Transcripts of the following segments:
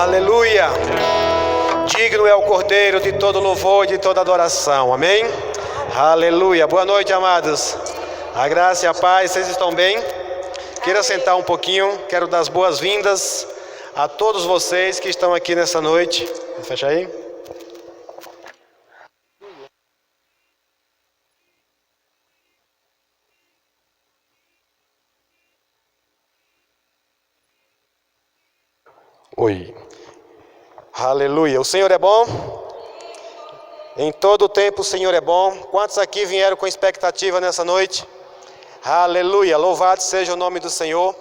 Aleluia! Digno é o Cordeiro de todo louvor e de toda adoração. Amém? Aleluia! Boa noite, amados. A graça e a paz, vocês estão bem? Queira sentar um pouquinho. Quero dar as boas-vindas a todos vocês que estão aqui nessa noite. Fecha aí. Oi. Aleluia. O Senhor é bom? Em todo o tempo o Senhor é bom. Quantos aqui vieram com expectativa nessa noite? Aleluia. Louvado seja o nome do Senhor.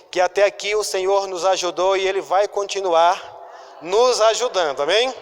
Que até aqui o Senhor nos ajudou e Ele vai continuar nos ajudando. Amém?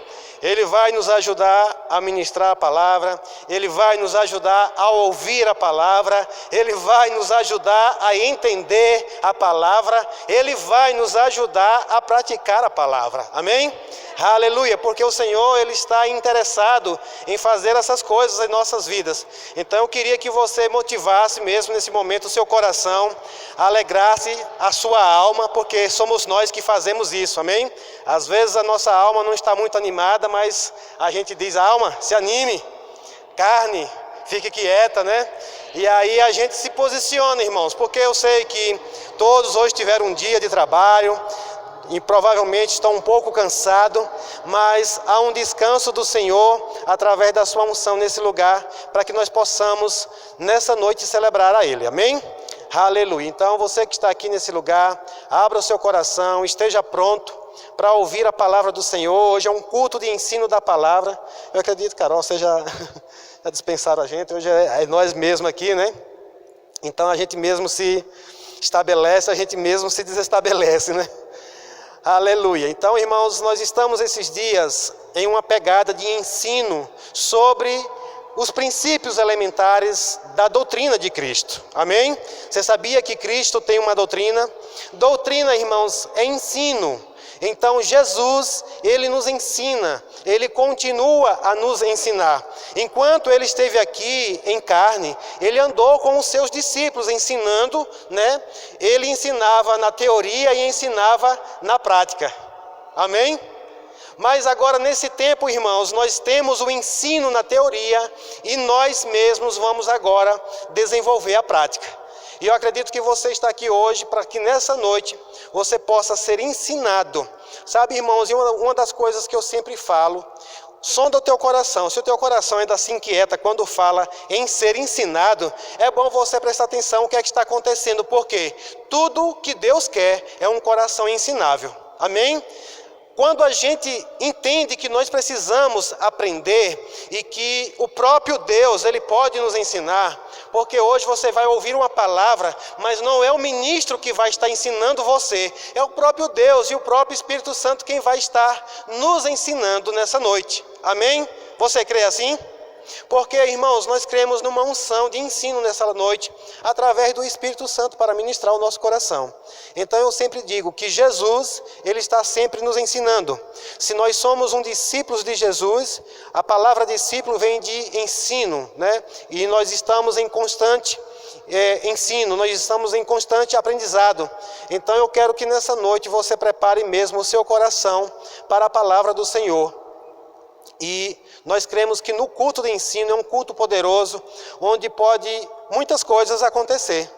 Ele vai nos ajudar a ministrar a palavra, Ele vai nos ajudar a ouvir a palavra, Ele vai nos ajudar a entender a palavra, Ele vai nos ajudar a praticar a palavra. Amém? Aleluia, porque o Senhor, Ele está interessado em fazer essas coisas em nossas vidas. Então eu queria que você motivasse mesmo nesse momento o seu coração, alegrasse a sua alma, porque somos nós que fazemos isso, amém? Às vezes a nossa alma não está muito animada, mas a gente diz, alma, se anime, carne, fique quieta, né? E aí a gente se posiciona, irmãos, porque eu sei que todos hoje tiveram um dia de trabalho, e provavelmente estão um pouco cansados, mas há um descanso do Senhor através da sua unção nesse lugar, para que nós possamos nessa noite celebrar a Ele, amém? Aleluia. Então você que está aqui nesse lugar, abra o seu coração, esteja pronto para ouvir a palavra do Senhor. Hoje é um culto de ensino da palavra. Eu acredito, Carol, você já dispensaram a gente, hoje é nós mesmos aqui, né? Então a gente mesmo se estabelece, a gente mesmo se desestabelece, né? Aleluia. Então, irmãos, nós estamos esses dias em uma pegada de ensino sobre os princípios elementares da doutrina de Cristo. Amém? Você sabia que Cristo tem uma doutrina? Doutrina, irmãos, é ensino. Então Jesus, Ele nos ensina, Ele continua a nos ensinar. Enquanto Ele esteve aqui em carne, Ele andou com os seus discípulos ensinando, né? Ele ensinava na teoria e ensinava na prática. Amém? Mas agora nesse tempo, irmãos, nós temos o ensino na teoria e nós mesmos vamos agora desenvolver a prática. E eu acredito que você está aqui hoje para que nessa noite você possa ser ensinado. Sabe, irmãos, e uma das coisas que eu sempre falo, sonda o teu coração. Se o teu coração ainda se inquieta quando fala em ser ensinado, é bom você prestar atenção no que é que está acontecendo, porque tudo que Deus quer é um coração ensinável. Amém? Quando a gente entende que nós precisamos aprender e que o próprio Deus, Ele pode nos ensinar, porque hoje você vai ouvir uma palavra, mas não é o ministro que vai estar ensinando você, é o próprio Deus e o próprio Espírito Santo quem vai estar nos ensinando nessa noite. Amém? Você crê assim? Porque, irmãos, nós cremos numa unção de ensino nessa noite, através do Espírito Santo para ministrar o nosso coração. Então eu sempre digo que Jesus, Ele está sempre nos ensinando. Se nós somos um discípulo de Jesus, a palavra discípulo vem de ensino, né? E nós estamos em constante ensino, nós estamos em constante aprendizado. Então eu quero que nessa noite você prepare mesmo o seu coração para a palavra do Senhor. E nós cremos que no culto de ensino é um culto poderoso, onde pode muitas coisas acontecer.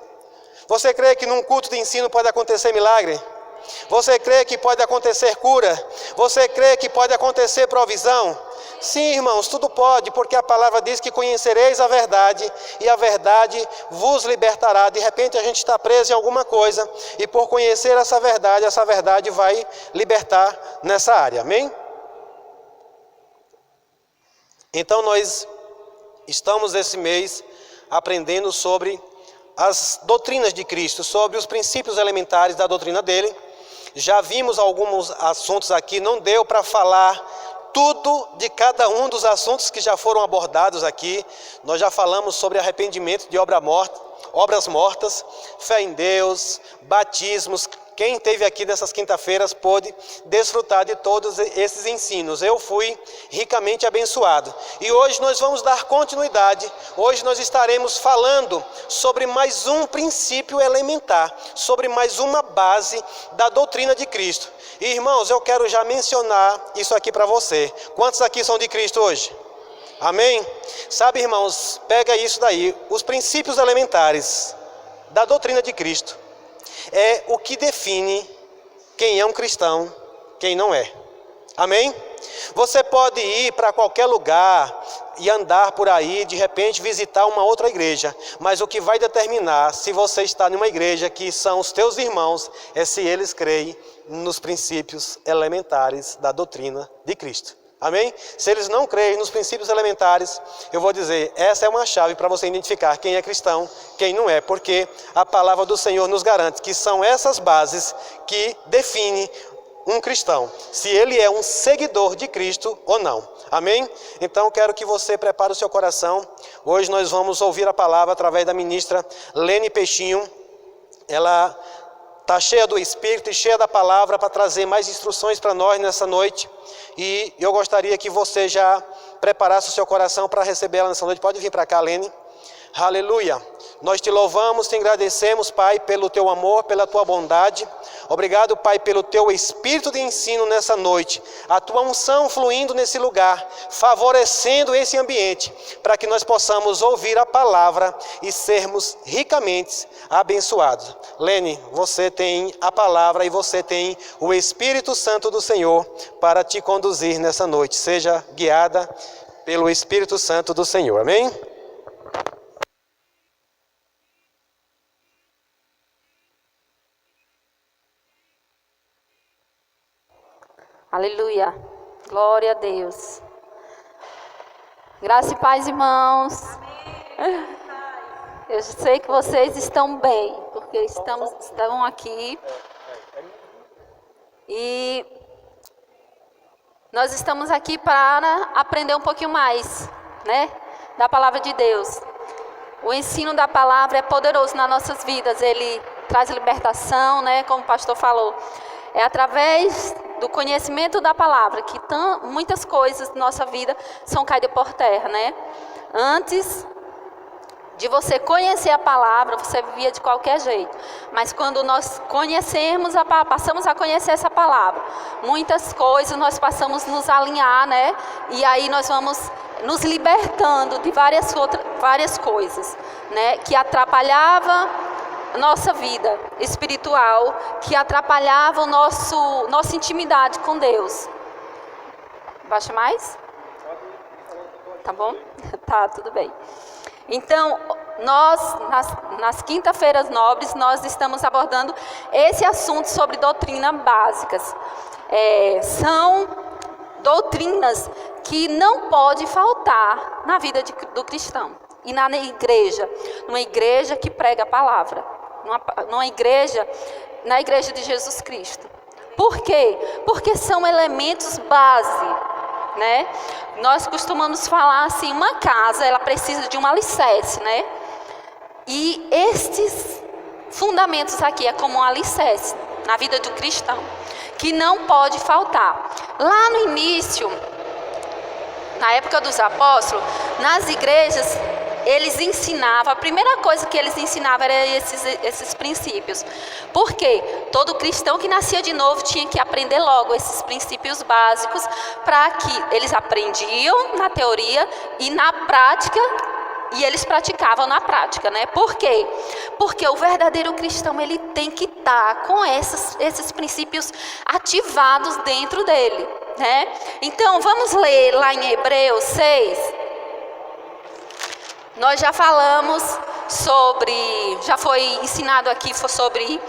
Você crê que num culto de ensino pode acontecer milagre? Você crê que pode acontecer cura? Você crê que pode acontecer provisão? Sim, irmãos, tudo pode, porque a palavra diz que conhecereis a verdade e a verdade vos libertará. De repente a gente está preso em alguma coisa e por conhecer essa verdade vai libertar nessa área. Amém? Então nós estamos esse mês aprendendo sobre as doutrinas de Cristo, sobre os princípios elementares da doutrina dele. Já vimos alguns assuntos aqui, não deu para falar tudo de cada um dos assuntos que já foram abordados aqui. Nós já falamos sobre arrependimento de obras mortas, fé em Deus, batismos, quem esteve aqui nessas quinta-feiras pôde desfrutar de todos esses ensinos. Eu fui ricamente abençoado. E hoje nós vamos dar continuidade. Hoje nós estaremos falando sobre mais um princípio elementar, sobre mais uma base da doutrina de Cristo. E, irmãos, eu quero já mencionar isso aqui para você. Quantos aqui são de Cristo hoje? Amém? Sabe, irmãos, pega isso daí. Os princípios elementares da doutrina de Cristo é o que define quem é um cristão, quem não é. Amém? Você pode ir para qualquer lugar e andar por aí, de repente visitar uma outra igreja, mas o que vai determinar se você está numa igreja que são os teus irmãos é se eles creem nos princípios elementares da doutrina de Cristo. Amém? Se eles não creem nos princípios elementares, eu vou dizer, essa é uma chave para você identificar quem é cristão, quem não é, porque a palavra do Senhor nos garante que são essas bases que definem um cristão, se ele é um seguidor de Cristo ou não. Amém? Então quero que você prepare o seu coração. Hoje nós vamos ouvir a palavra através da ministra Lene Peixinho. Ela está cheia do Espírito e cheia da palavra para trazer mais instruções para nós nessa noite. E eu gostaria que você já preparasse o seu coração para receber ela nessa noite. Pode vir para cá, Lene. Aleluia. Nós te louvamos, te agradecemos, Pai, pelo teu amor, pela tua bondade. Obrigado, Pai, pelo teu espírito de ensino nessa noite. A tua unção fluindo nesse lugar, favorecendo esse ambiente, para que nós possamos ouvir a palavra e sermos ricamente abençoados. Lene, você tem a palavra e você tem o Espírito Santo do Senhor para te conduzir nessa noite. Seja guiada pelo Espírito Santo do Senhor. Amém? Aleluia, glória a Deus. Graça e paz, irmãos. Eu sei que vocês estão bem, porque estão aqui. E nós estamos aqui para aprender um pouquinho mais, né, da palavra de Deus. O ensino da palavra é poderoso nas nossas vidas, ele traz libertação, né, como o pastor falou. É através do conhecimento da palavra que muitas coisas da nossa vida são caídas por terra, né? Antes de você conhecer a palavra, você vivia de qualquer jeito. Mas quando nós conhecemos passamos a conhecer essa palavra, muitas coisas nós passamos a nos alinhar, né? E aí nós vamos nos libertando de várias coisas, né? Que atrapalhava nossa vida espiritual, que atrapalhava a nossa intimidade com Deus. Baixa mais? Tá bom? Tá, tudo bem. Então, nós, nas quinta-feiras nobres, nós estamos abordando esse assunto sobre doutrinas básicas. São doutrinas que não pode faltar na vida do cristão. E na igreja, numa igreja que prega a palavra. Na igreja de Jesus Cristo. Por quê? Porque são elementos base, né? Nós costumamos falar assim, uma casa, ela precisa de um alicerce, né? E estes fundamentos aqui é como um alicerce na vida do cristão, que não pode faltar. Lá no início, na época dos apóstolos, nas igrejas, eles ensinavam, a primeira coisa que eles ensinavam era esses princípios. Por quê? Todo cristão que nascia de novo tinha que aprender logo esses princípios básicos, para que eles aprendiam na teoria e na prática, e eles praticavam na prática, né? Por quê? Porque o verdadeiro cristão, ele tem que estar com esses princípios ativados dentro dele, né? Então, vamos ler lá em Hebreus 6. Nós já falamos já foi ensinado aqui sobre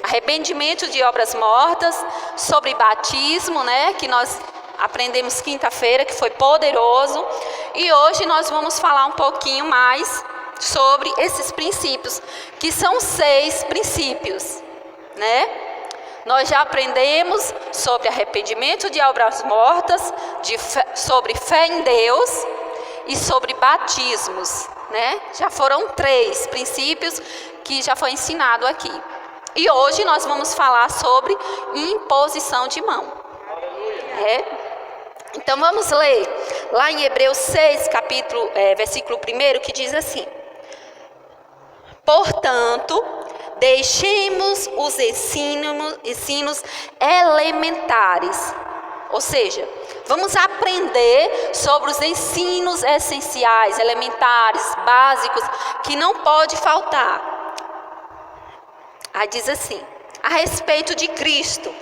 arrependimento de obras mortas, sobre batismo, né, que nós aprendemos quinta-feira, que foi poderoso. E hoje nós vamos falar um pouquinho mais sobre esses princípios, que são 6 princípios, né? Nós já aprendemos sobre arrependimento de obras mortas, sobre fé em Deus, e sobre batismos, né? Já foram 3 princípios que já foi ensinado aqui. E hoje nós vamos falar sobre imposição de mão. Então vamos ler lá em Hebreus 6, versículo 1, que diz assim: portanto, deixemos os ensinos elementares. Ou seja, vamos aprender sobre os ensinos essenciais, elementares, básicos, que não pode faltar. Aí diz assim, a respeito de Cristo,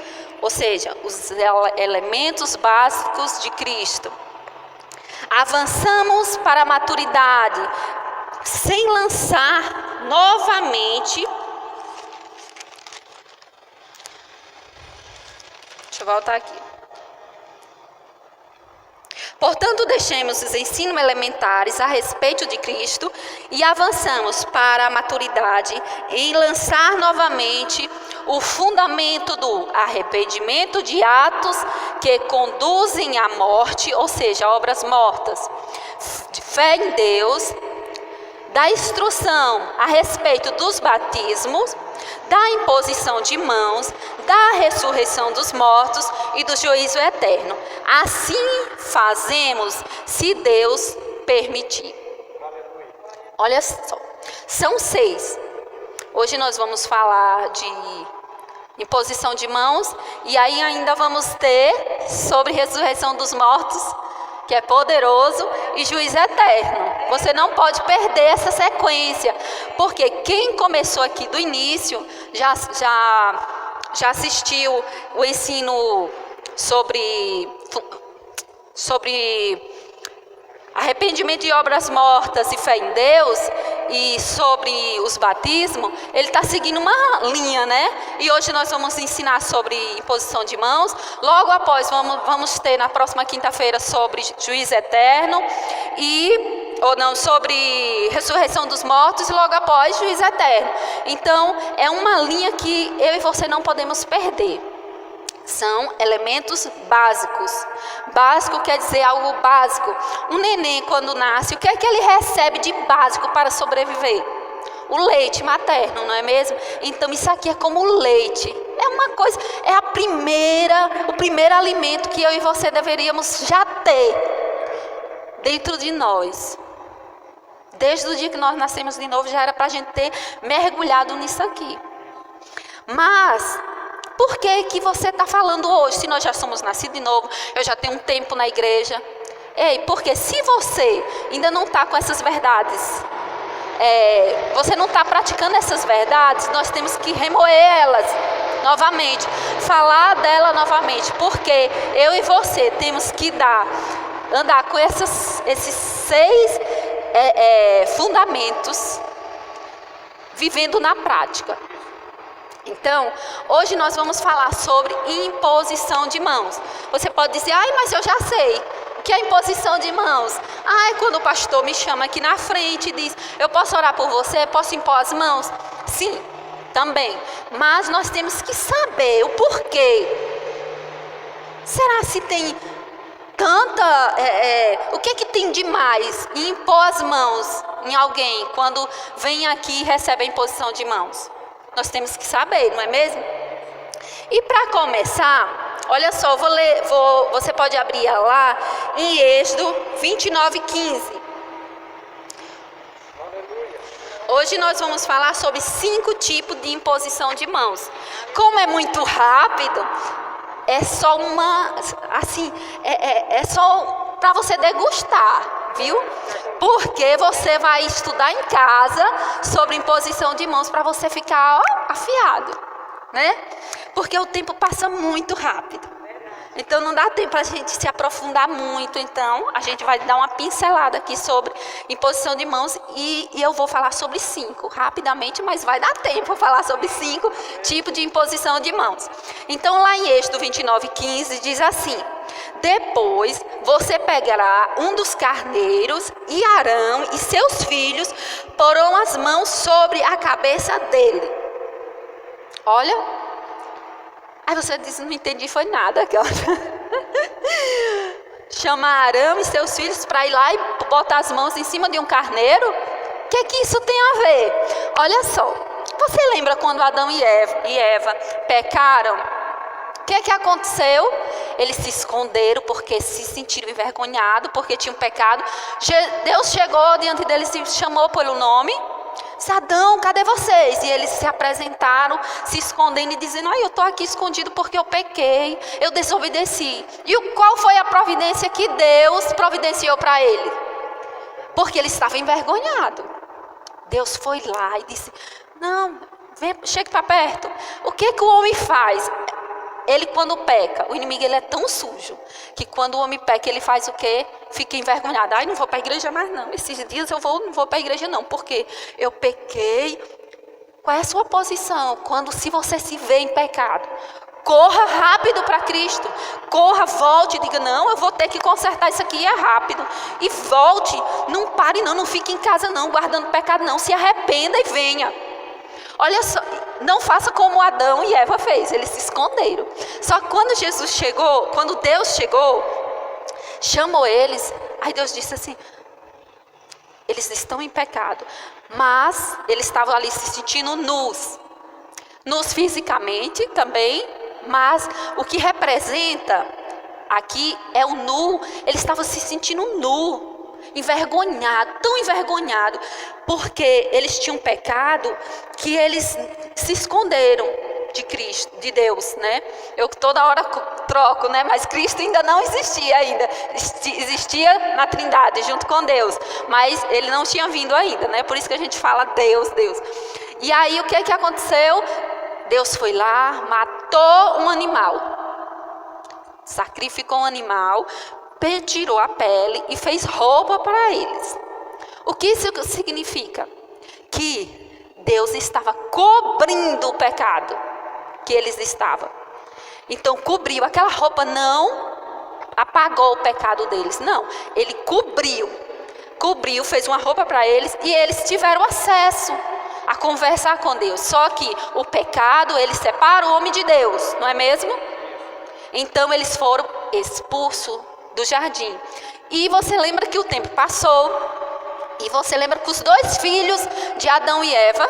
ou seja, os elementos básicos de Cristo. Avançamos para a maturidade, sem lançar novamente. Deixa eu voltar aqui. Portanto, deixemos os ensinos elementares a respeito de Cristo e avançamos para a maturidade em lançar novamente o fundamento do arrependimento de atos que conduzem à morte, ou seja, obras mortas, de fé em Deus, da instrução a respeito dos batismos, da imposição de mãos, da ressurreição dos mortos e do juízo eterno. Assim fazemos, se Deus permitir. Olha só, são 6. Hoje nós vamos falar de imposição de mãos e aí ainda vamos ter sobre ressurreição dos mortos, que é poderoso, e juízo eterno. Você não pode perder essa sequência, porque quem começou aqui do início já assistiu o ensino sobre arrependimento de obras mortas e fé em Deus, e sobre os batismos. Ele está seguindo uma linha, né? E hoje nós vamos ensinar sobre imposição de mãos. Logo após vamos ter na próxima quinta-feira sobre juízo eterno sobre ressurreição dos mortos, e logo após juízo eterno. Então é uma linha que eu e você não podemos perder. São elementos básicos. Básico quer dizer algo básico. Um neném, quando nasce, o que é que ele recebe de básico para sobreviver? O leite materno, não é mesmo? Então isso aqui é como o leite. É uma coisa, é o primeiro alimento que eu e você deveríamos já ter dentro de nós. Desde o dia que nós nascemos de novo, já era para a gente ter mergulhado nisso aqui. Mas por que você está falando hoje, se nós já somos nascidos de novo, eu já tenho um tempo na igreja? Porque se você ainda não está com essas verdades, você não está praticando essas verdades, nós temos que remoer elas novamente, falar dela novamente, porque eu e você temos que andar com esses 6 fundamentos, vivendo na prática. Então, hoje nós vamos falar sobre imposição de mãos. Você pode dizer, mas eu já sei o que é imposição de mãos. É quando o pastor me chama aqui na frente e diz, eu posso orar por você, posso impor as mãos? Sim, também. Mas nós temos que saber o porquê. Será se tem o que tem de mais em impor as mãos em alguém quando vem aqui e recebe a imposição de mãos? Nós temos que saber, não é mesmo? E para começar, olha só, você pode abrir lá em Êxodo 29:15. Hoje nós vamos falar sobre 5 tipos de imposição de mãos. Como é muito rápido, é só é só para você degustar, viu? Porque você vai estudar em casa sobre imposição de mãos para você ficar afiado, né? Porque o tempo passa muito rápido. Então não dá tempo para a gente se aprofundar muito. Então a gente vai dar uma pincelada aqui sobre imposição de mãos e eu vou falar sobre 5 rapidamente, mas vai dar tempo para falar sobre 5 tipos de imposição de mãos. Então lá em Êxodo 29:15 diz assim: depois você pegará um dos carneiros e Arão e seus filhos porão as mãos sobre a cabeça dele. Olha. Aí você diz, não entendi, foi nada. Chama Arão e seus filhos para ir lá e botar as mãos em cima de um carneiro? O que é que isso tem a ver? Olha só, Você lembra quando Adão e Eva pecaram? O que aconteceu? Eles se esconderam porque se sentiram envergonhados, porque tinham pecado. Deus chegou diante deles e chamou pelo nome. Disse: Adão, cadê vocês? E eles se apresentaram, se escondendo e dizendo: eu estou aqui escondido porque eu pequei, eu desobedeci. E qual foi a providência que Deus providenciou para ele? Porque ele estava envergonhado. Deus foi lá e disse: não, vem, chegue para perto. O que o homem faz? Ele, quando peca, o inimigo ele é tão sujo que quando o homem peca, ele faz o quê? Fica envergonhado. Ai, não vou para a igreja mais não. Esses dias não vou para a igreja não, porque eu pequei. Qual é a sua posição se você se vê em pecado? Corra rápido para Cristo. Corra, volte e diga: não, eu vou ter que consertar isso aqui, é rápido. E volte, não pare não fique em casa não, guardando pecado não. Se arrependa e venha. Olha só, não faça como Adão e Eva fez, eles se esconderam. Só que quando Jesus chegou, quando Deus chegou, chamou eles, aí Deus disse assim: eles estão em pecado, mas eles estavam ali se sentindo nus fisicamente também, mas o que representa aqui é o nu. Eles estavam se sentindo nu, envergonhado, tão envergonhado, porque eles tinham pecado que eles se esconderam de Cristo, de Deus, né? Eu toda hora troco, né? Mas Cristo ainda não existia ainda. Existia na Trindade, junto com Deus, mas ele não tinha vindo ainda, né? Por isso que a gente fala Deus. E aí o que aconteceu? Deus foi lá, matou um animal, sacrificou um animal, tirou a pele e fez roupa para eles. O que isso significa? Que Deus estava cobrindo o pecado que eles estavam. Então cobriu, aquela roupa não apagou o pecado deles, não. Ele cobriu, fez uma roupa para eles e eles tiveram acesso a conversar com Deus. Só que o pecado, ele separa o homem de Deus, não é mesmo? Então eles foram expulsos do jardim. E você lembra que o tempo passou, e você lembra que os dois filhos de Adão e Eva,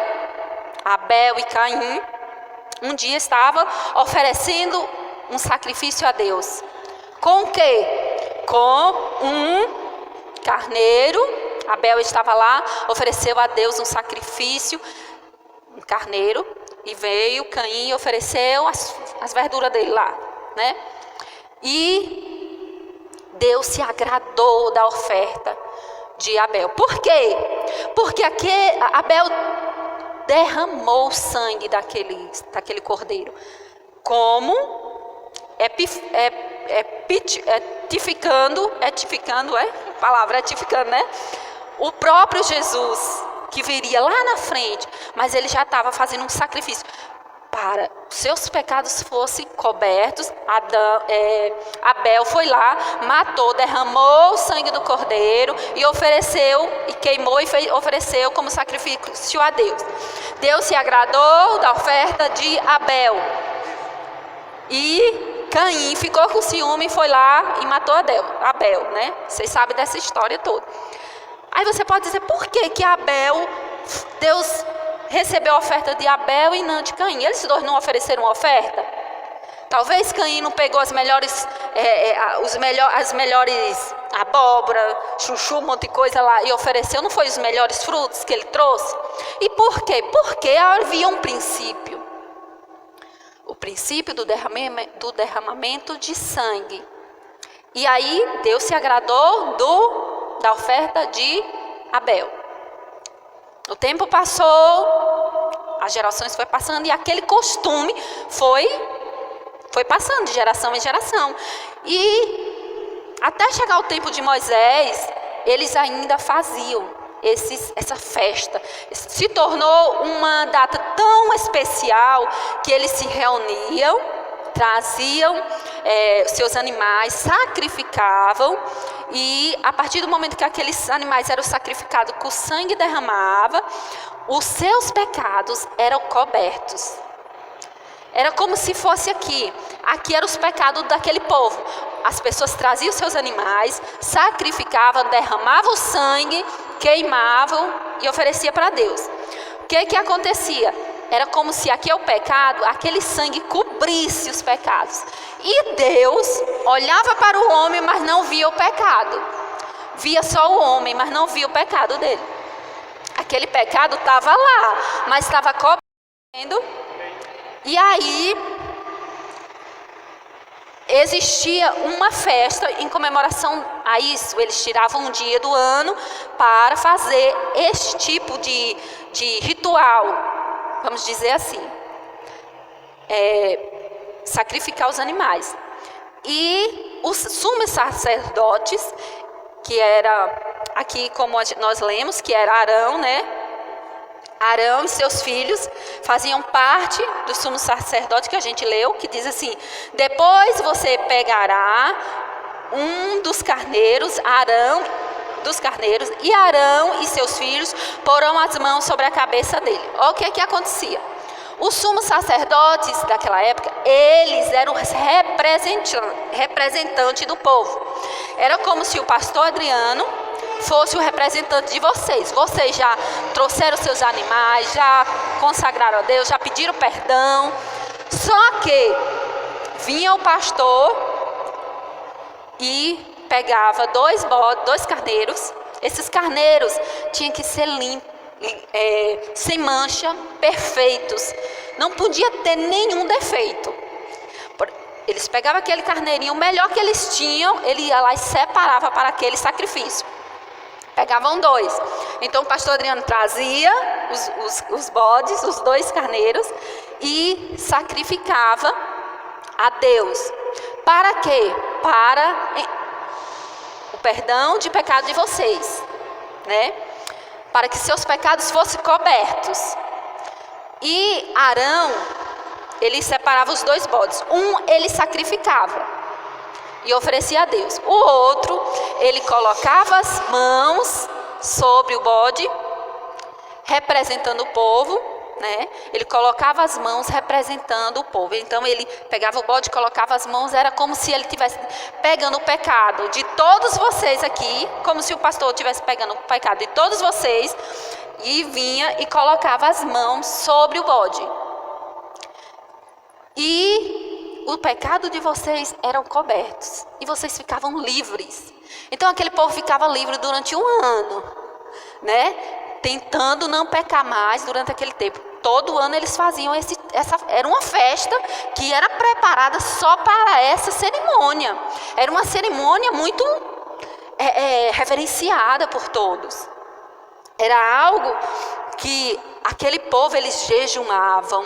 Abel e Caim, um dia estavam oferecendo um sacrifício a Deus. Com o quê? Com um carneiro. Abel estava lá, ofereceu a Deus um sacrifício, um carneiro, e veio Caim e ofereceu as verduras dele lá, né? E Deus se agradou da oferta de Abel. Por quê? Porque Abel derramou o sangue daquele cordeiro. Como? Etificando, a palavra etificando, né? O próprio Jesus, que viria lá na frente, mas ele já estava fazendo um sacrifício para seus pecados fossem cobertos. Abel foi lá, matou, derramou o sangue do cordeiro e ofereceu, e queimou e ofereceu como sacrifício a Deus. Deus se agradou da oferta de Abel. E Caim ficou com ciúme e foi lá e matou Abel, né? Vocês sabem dessa história toda. Aí você pode dizer: por que Abel, Deus recebeu a oferta de Abel e não de Caim? Eles dois não ofereceram uma oferta? Talvez Caim não pegou as melhores abóbora, chuchu, um monte de coisa lá e ofereceu, não foi os melhores frutos que ele trouxe? E por quê? Porque havia um princípio. O princípio do derramamento de sangue. E aí Deus se agradou da oferta de Abel. O tempo passou, as gerações foram passando e aquele costume foi passando de geração em geração. E até chegar o tempo de Moisés, eles ainda faziam essa festa. Se tornou uma data tão especial que eles se reuniam, traziam seus animais, sacrificavam, e a partir do momento que aqueles animais eram sacrificados, que o sangue derramava, os seus pecados eram cobertos. Era como se fosse aqui eram os pecados daquele povo. As pessoas traziam seus animais, sacrificavam, derramavam o sangue, queimavam e ofereciam para Deus. O que acontecia? era como se aqui é o pecado, aquele sangue cobrisse os pecados. E Deus olhava para o homem, mas não via o pecado. Via só o homem, mas não via o pecado dele. Aquele pecado estava lá, mas estava cobrindo. E aí existia uma festa em comemoração a isso. Eles tiravam um dia do ano para fazer este tipo de ritual, vamos dizer assim, sacrificar os animais. E os sumos sacerdotes, que era aqui como nós lemos, que era Arão, né? Arão e seus filhos faziam parte do sumo sacerdote que a gente leu, que diz assim: depois você pegará um dos carneiros, e Arão e seus filhos porão as mãos sobre a cabeça dele. Olha o que acontecia. Os sumos sacerdotes daquela época, eles eram representantes do povo. Era como se o pastor Adriano fosse o representante de vocês. Vocês já trouxeram seus animais, já consagraram a Deus, já pediram perdão. Só que vinha o pastor e pegava dois carneiros. Esses carneiros tinham que ser limpos, sem mancha, perfeitos. Não podia ter nenhum defeito. Eles pegavam aquele carneirinho, o melhor que eles tinham, ele ia lá e separava para aquele sacrifício. Pegavam 2. Então o pastor Adriano trazia os bodes, os 2 carneiros, e sacrificava a Deus. Para quê? Para o perdão de pecado de vocês, né? Para que seus pecados fossem cobertos. E Arão, ele separava os 2 bodes. Um ele sacrificava e oferecia a Deus. O outro, ele colocava as mãos sobre o bode, representando o povo, né? Ele colocava as mãos representando o povo. Então ele pegava o bode, colocava as mãos, era como se ele estivesse pegando o pecado de todos vocês aqui, como se o pastor estivesse pegando o pecado de todos vocês, e vinha e colocava as mãos sobre o bode. E o pecado de vocês eram cobertos e vocês ficavam livres. Então aquele povo ficava livre durante 1 ano, né? Tentando não pecar mais durante aquele tempo. Todo ano eles faziam era uma festa que era preparada só para essa cerimônia. Era uma cerimônia muito reverenciada por todos. Era algo que aquele povo, eles jejuavam,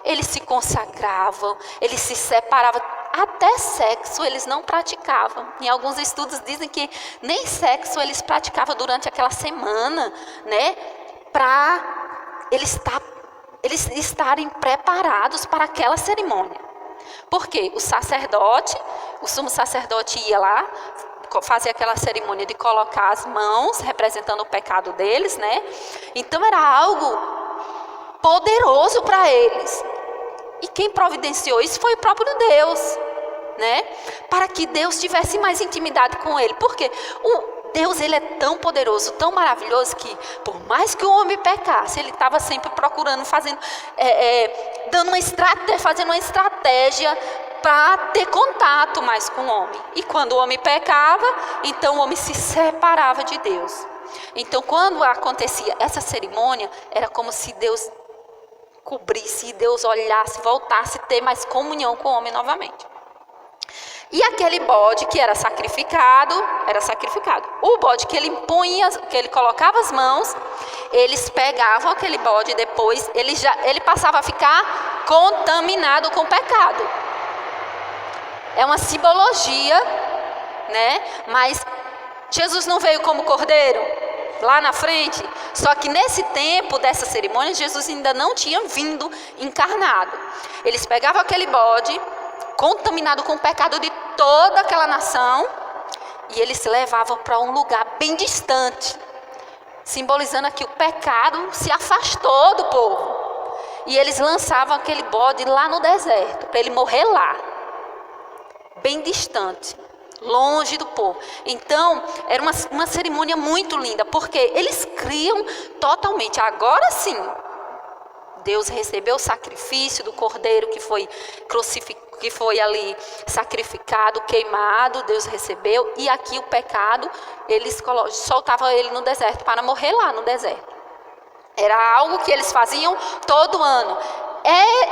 eles se consagravam, eles se separavam. Até sexo eles não praticavam. Em alguns estudos dizem que nem sexo eles praticavam durante aquela semana, né? Para eles estarem preparados para aquela cerimônia. Porque o sumo sacerdote ia lá, fazia aquela cerimônia de colocar as mãos, representando o pecado deles, né? Então era algo poderoso para eles. E quem providenciou isso foi o próprio Deus, né? Para que Deus tivesse mais intimidade com ele. Porque Deus, ele é tão poderoso, tão maravilhoso, que por mais que o homem pecasse, ele estava sempre procurando, fazendo uma estratégia para ter contato mais com o homem. E quando o homem pecava, então o homem se separava de Deus. Então quando acontecia essa cerimônia, era como se Deus cobrisse, e Deus olhasse, voltasse a ter mais comunhão com o homem novamente. E aquele bode que era sacrificado. O bode que ele que ele colocava as mãos, eles pegavam aquele bode, depois ele passava a ficar contaminado com o pecado. É uma simbologia, né? Mas Jesus não veio como cordeiro lá na frente. Só que nesse tempo dessa cerimônia, Jesus ainda não tinha vindo encarnado. Eles pegavam aquele bode, contaminado com o pecado de toda aquela nação, e eles levavam para um lugar bem distante, simbolizando aqui o pecado se afastou do povo. E eles lançavam aquele bode lá no deserto, para ele morrer lá, bem distante, longe do povo. Então era uma cerimônia muito linda, porque eles criam totalmente, agora sim, Deus recebeu o sacrifício do cordeiro que foi ali sacrificado, queimado, Deus recebeu, e aqui o pecado, eles soltavam ele no deserto para morrer lá no deserto. Era algo que eles faziam todo ano.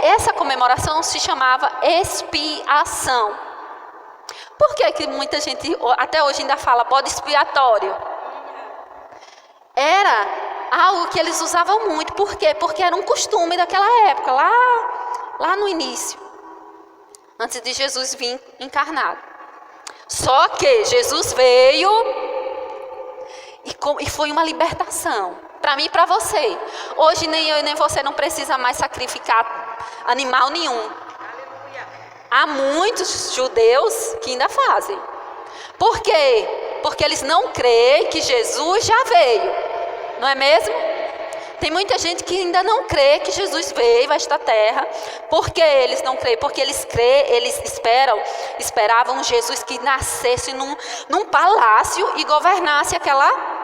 Essa comemoração se chamava expiação. Por que muita gente até hoje ainda fala bode expiatório? Era algo que eles usavam muito. Por quê? Porque era um costume daquela época, lá no início, antes de Jesus vir encarnado. Só que Jesus veio e foi uma libertação. Para mim e para você. Hoje nem eu nem você não precisa mais sacrificar animal nenhum. Há muitos judeus que ainda fazem. Por quê? Porque eles não creem que Jesus já veio. Não é mesmo? Tem muita gente que ainda não crê que Jesus veio a esta terra. Por que eles não creem? Porque eles esperavam um Jesus que nascesse num palácio e governasse aquela...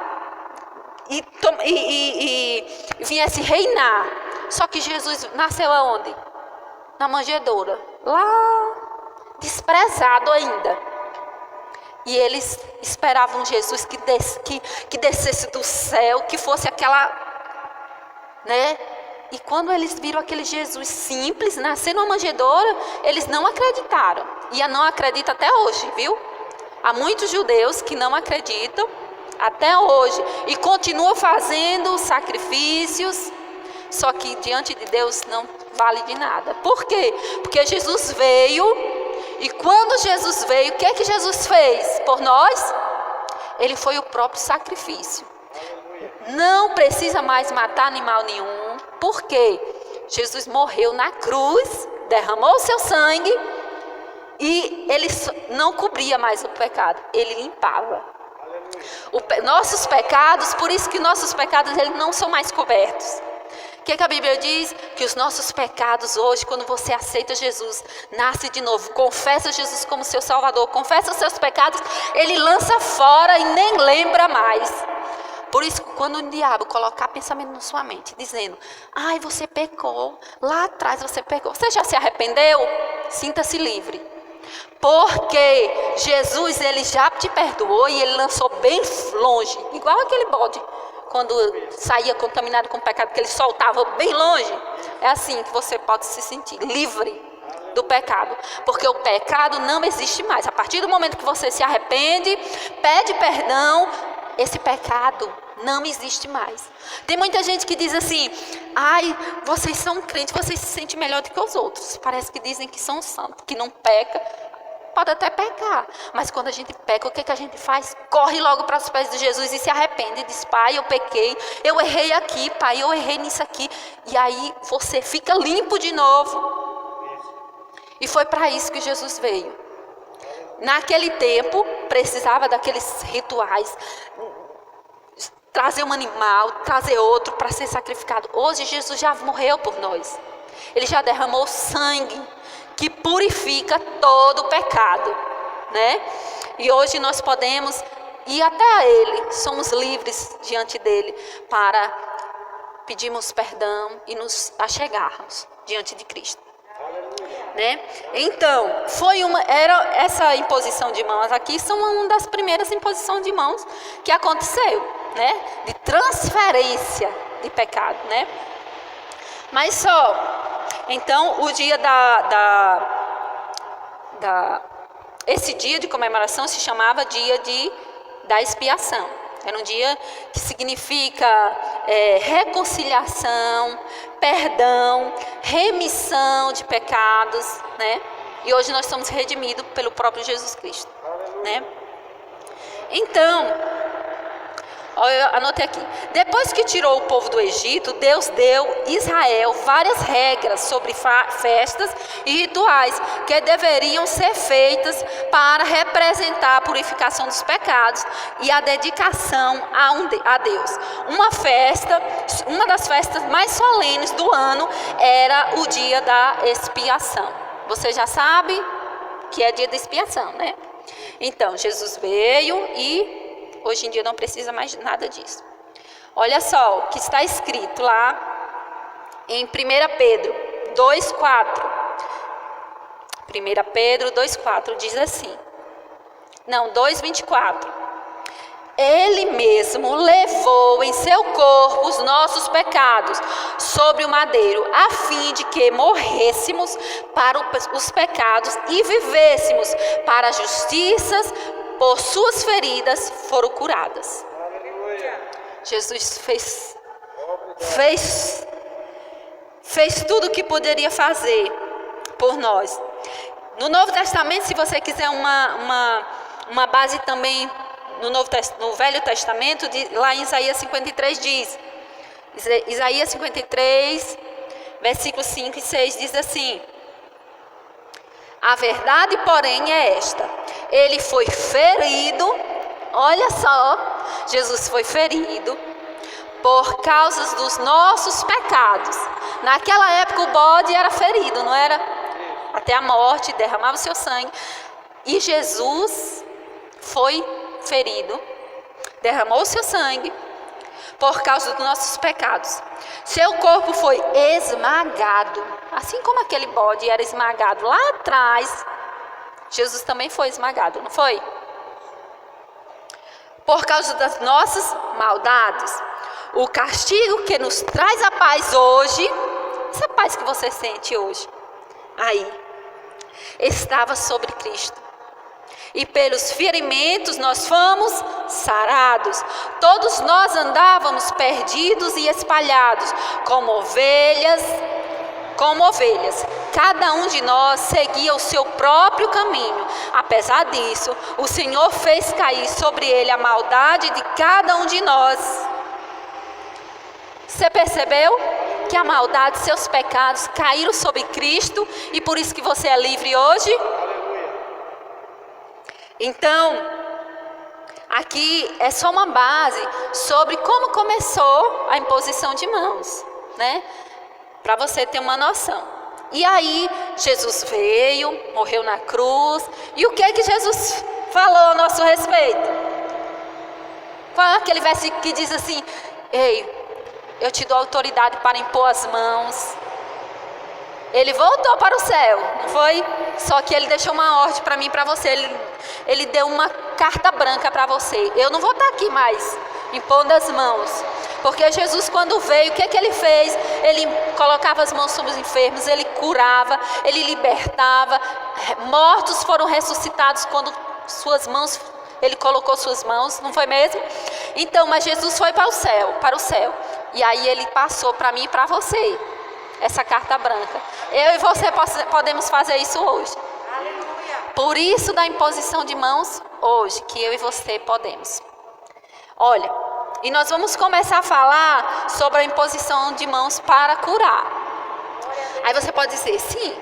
E viesse reinar. Só que Jesus nasceu aonde? Na manjedoura. Lá, desprezado ainda. E eles esperavam Jesus que descesse do céu, que fosse aquela, né? E quando eles viram aquele Jesus simples, nascer numa manjedoura, eles não acreditaram. E não acreditam até hoje, viu? Há muitos judeus que não acreditam até hoje, e continua fazendo sacrifícios, só que diante de Deus não vale de nada. Por quê? Porque Jesus veio, e quando Jesus veio, o que é que Jesus fez por nós? Ele foi o próprio sacrifício. Não precisa mais matar animal nenhum. Por quê? Jesus morreu na cruz, derramou o seu sangue, e ele não cobria mais o pecado, ele limpava. Nossos pecados, por isso que nossos pecados eles não são mais cobertos. O que a Bíblia diz? Que os nossos pecados hoje, quando você aceita Jesus, nasce de novo, confessa Jesus como seu Salvador, confessa os seus pecados, ele lança fora e nem lembra mais. Por isso, quando o diabo colocar pensamento na sua mente, dizendo, ai, você pecou, lá atrás você pecou, você já se arrependeu? Sinta-se livre. Porque Jesus, ele já te perdoou e ele lançou bem longe, igual aquele bode, quando saía contaminado com o pecado, que ele soltava bem longe. É assim que você pode se sentir livre do pecado, porque o pecado não existe mais. A partir do momento que você se arrepende, pede perdão, esse pecado não existe mais. Tem muita gente que diz assim, ai, vocês são crentes, vocês se sentem melhor do que os outros. Parece que dizem que são santos, que não peca. Pode até pecar, mas quando a gente peca, o que a gente faz? Corre logo para os pés de Jesus e se arrepende. E diz, pai, eu pequei, eu errei aqui, pai, eu errei nisso aqui. E aí você fica limpo de novo. E foi para isso que Jesus veio. Naquele tempo, precisava daqueles rituais, trazer um animal, trazer outro para ser sacrificado. Hoje Jesus já morreu por nós. Ele já derramou sangue que purifica todo o pecado, né? E hoje nós podemos ir até a Ele, somos livres diante dEle para pedirmos perdão e nos achegarmos diante de Cristo, né? Então, era essa imposição de mãos aqui, são uma das primeiras imposições de mãos que aconteceu, né? De transferência de pecado, né? Mas só... Então, o dia esse dia de comemoração se chamava dia da expiação. Era um dia que significa reconciliação, perdão, remissão de pecados, né? E hoje nós somos redimidos pelo próprio Jesus Cristo, né? Então... Eu anotei aqui. Depois que tirou o povo do Egito, Deus deu a Israel várias regras sobre festas e rituais que deveriam ser feitas para representar a purificação dos pecados e a dedicação a Deus. Uma das festas mais solenes do ano era o dia da expiação. Você já sabe que é dia da expiação, né? Então, Jesus veio e hoje em dia não precisa mais nada disso. Olha só o que está escrito lá Em 1 Pedro 2,4. 1 Pedro 2,4 diz assim. Não, 2,24. Ele mesmo levou em seu corpo os nossos pecados sobre o madeiro, a fim de que morrêssemos para os pecados e vivêssemos para as justiças. Por suas feridas foram curadas. Jesus fez tudo o que poderia fazer por nós. No Novo Testamento, se você quiser uma base também no Velho Testamento, lá em Isaías 53 diz, Isaías 53, versículos 5 e 6 diz assim: a verdade, porém, é esta: ele foi ferido, olha só, Jesus foi ferido por causa dos nossos pecados. Naquela época o bode era ferido, não era? Até a morte, derramava o seu sangue. E Jesus foi ferido, derramou o seu sangue por causa dos nossos pecados. Seu corpo foi esmagado, assim como aquele bode era esmagado lá atrás, Jesus também foi esmagado, não foi? Por causa das nossas maldades. O castigo que nos traz a paz hoje, essa paz que você sente hoje, aí, estava sobre Cristo. E pelos ferimentos nós fomos sarados. Todos nós andávamos perdidos e espalhados, como ovelhas. Cada um de nós seguia o seu próprio caminho. Apesar disso, o Senhor fez cair sobre ele a maldade de cada um de nós. Você percebeu que a maldade, seus pecados caíram sobre Cristo e por isso que você é livre hoje? Então, aqui é só uma base sobre como começou a imposição de mãos, né? Para você ter uma noção. E aí, Jesus veio, morreu na cruz. E o que é que Jesus falou a nosso respeito? Qual é aquele versículo que diz assim: ei, eu te dou autoridade para impor as mãos. Ele voltou para o céu, não foi? Só que ele deixou uma ordem para mim e para você. Ele deu uma carta branca para você. Eu não vou estar aqui mais impondo as mãos. Porque Jesus, quando veio, o que é que ele fez? Ele colocava as mãos sobre os enfermos, ele curava, ele libertava. Mortos foram ressuscitados quando ele colocou suas mãos, não foi mesmo? Então, mas Jesus foi para o céu. E aí ele passou para mim e para você essa carta branca. Eu e você podemos fazer isso hoje. Por isso da imposição de mãos hoje, que eu e você podemos. Olha, e nós vamos começar a falar sobre a imposição de mãos para curar. Aí você pode dizer, sim.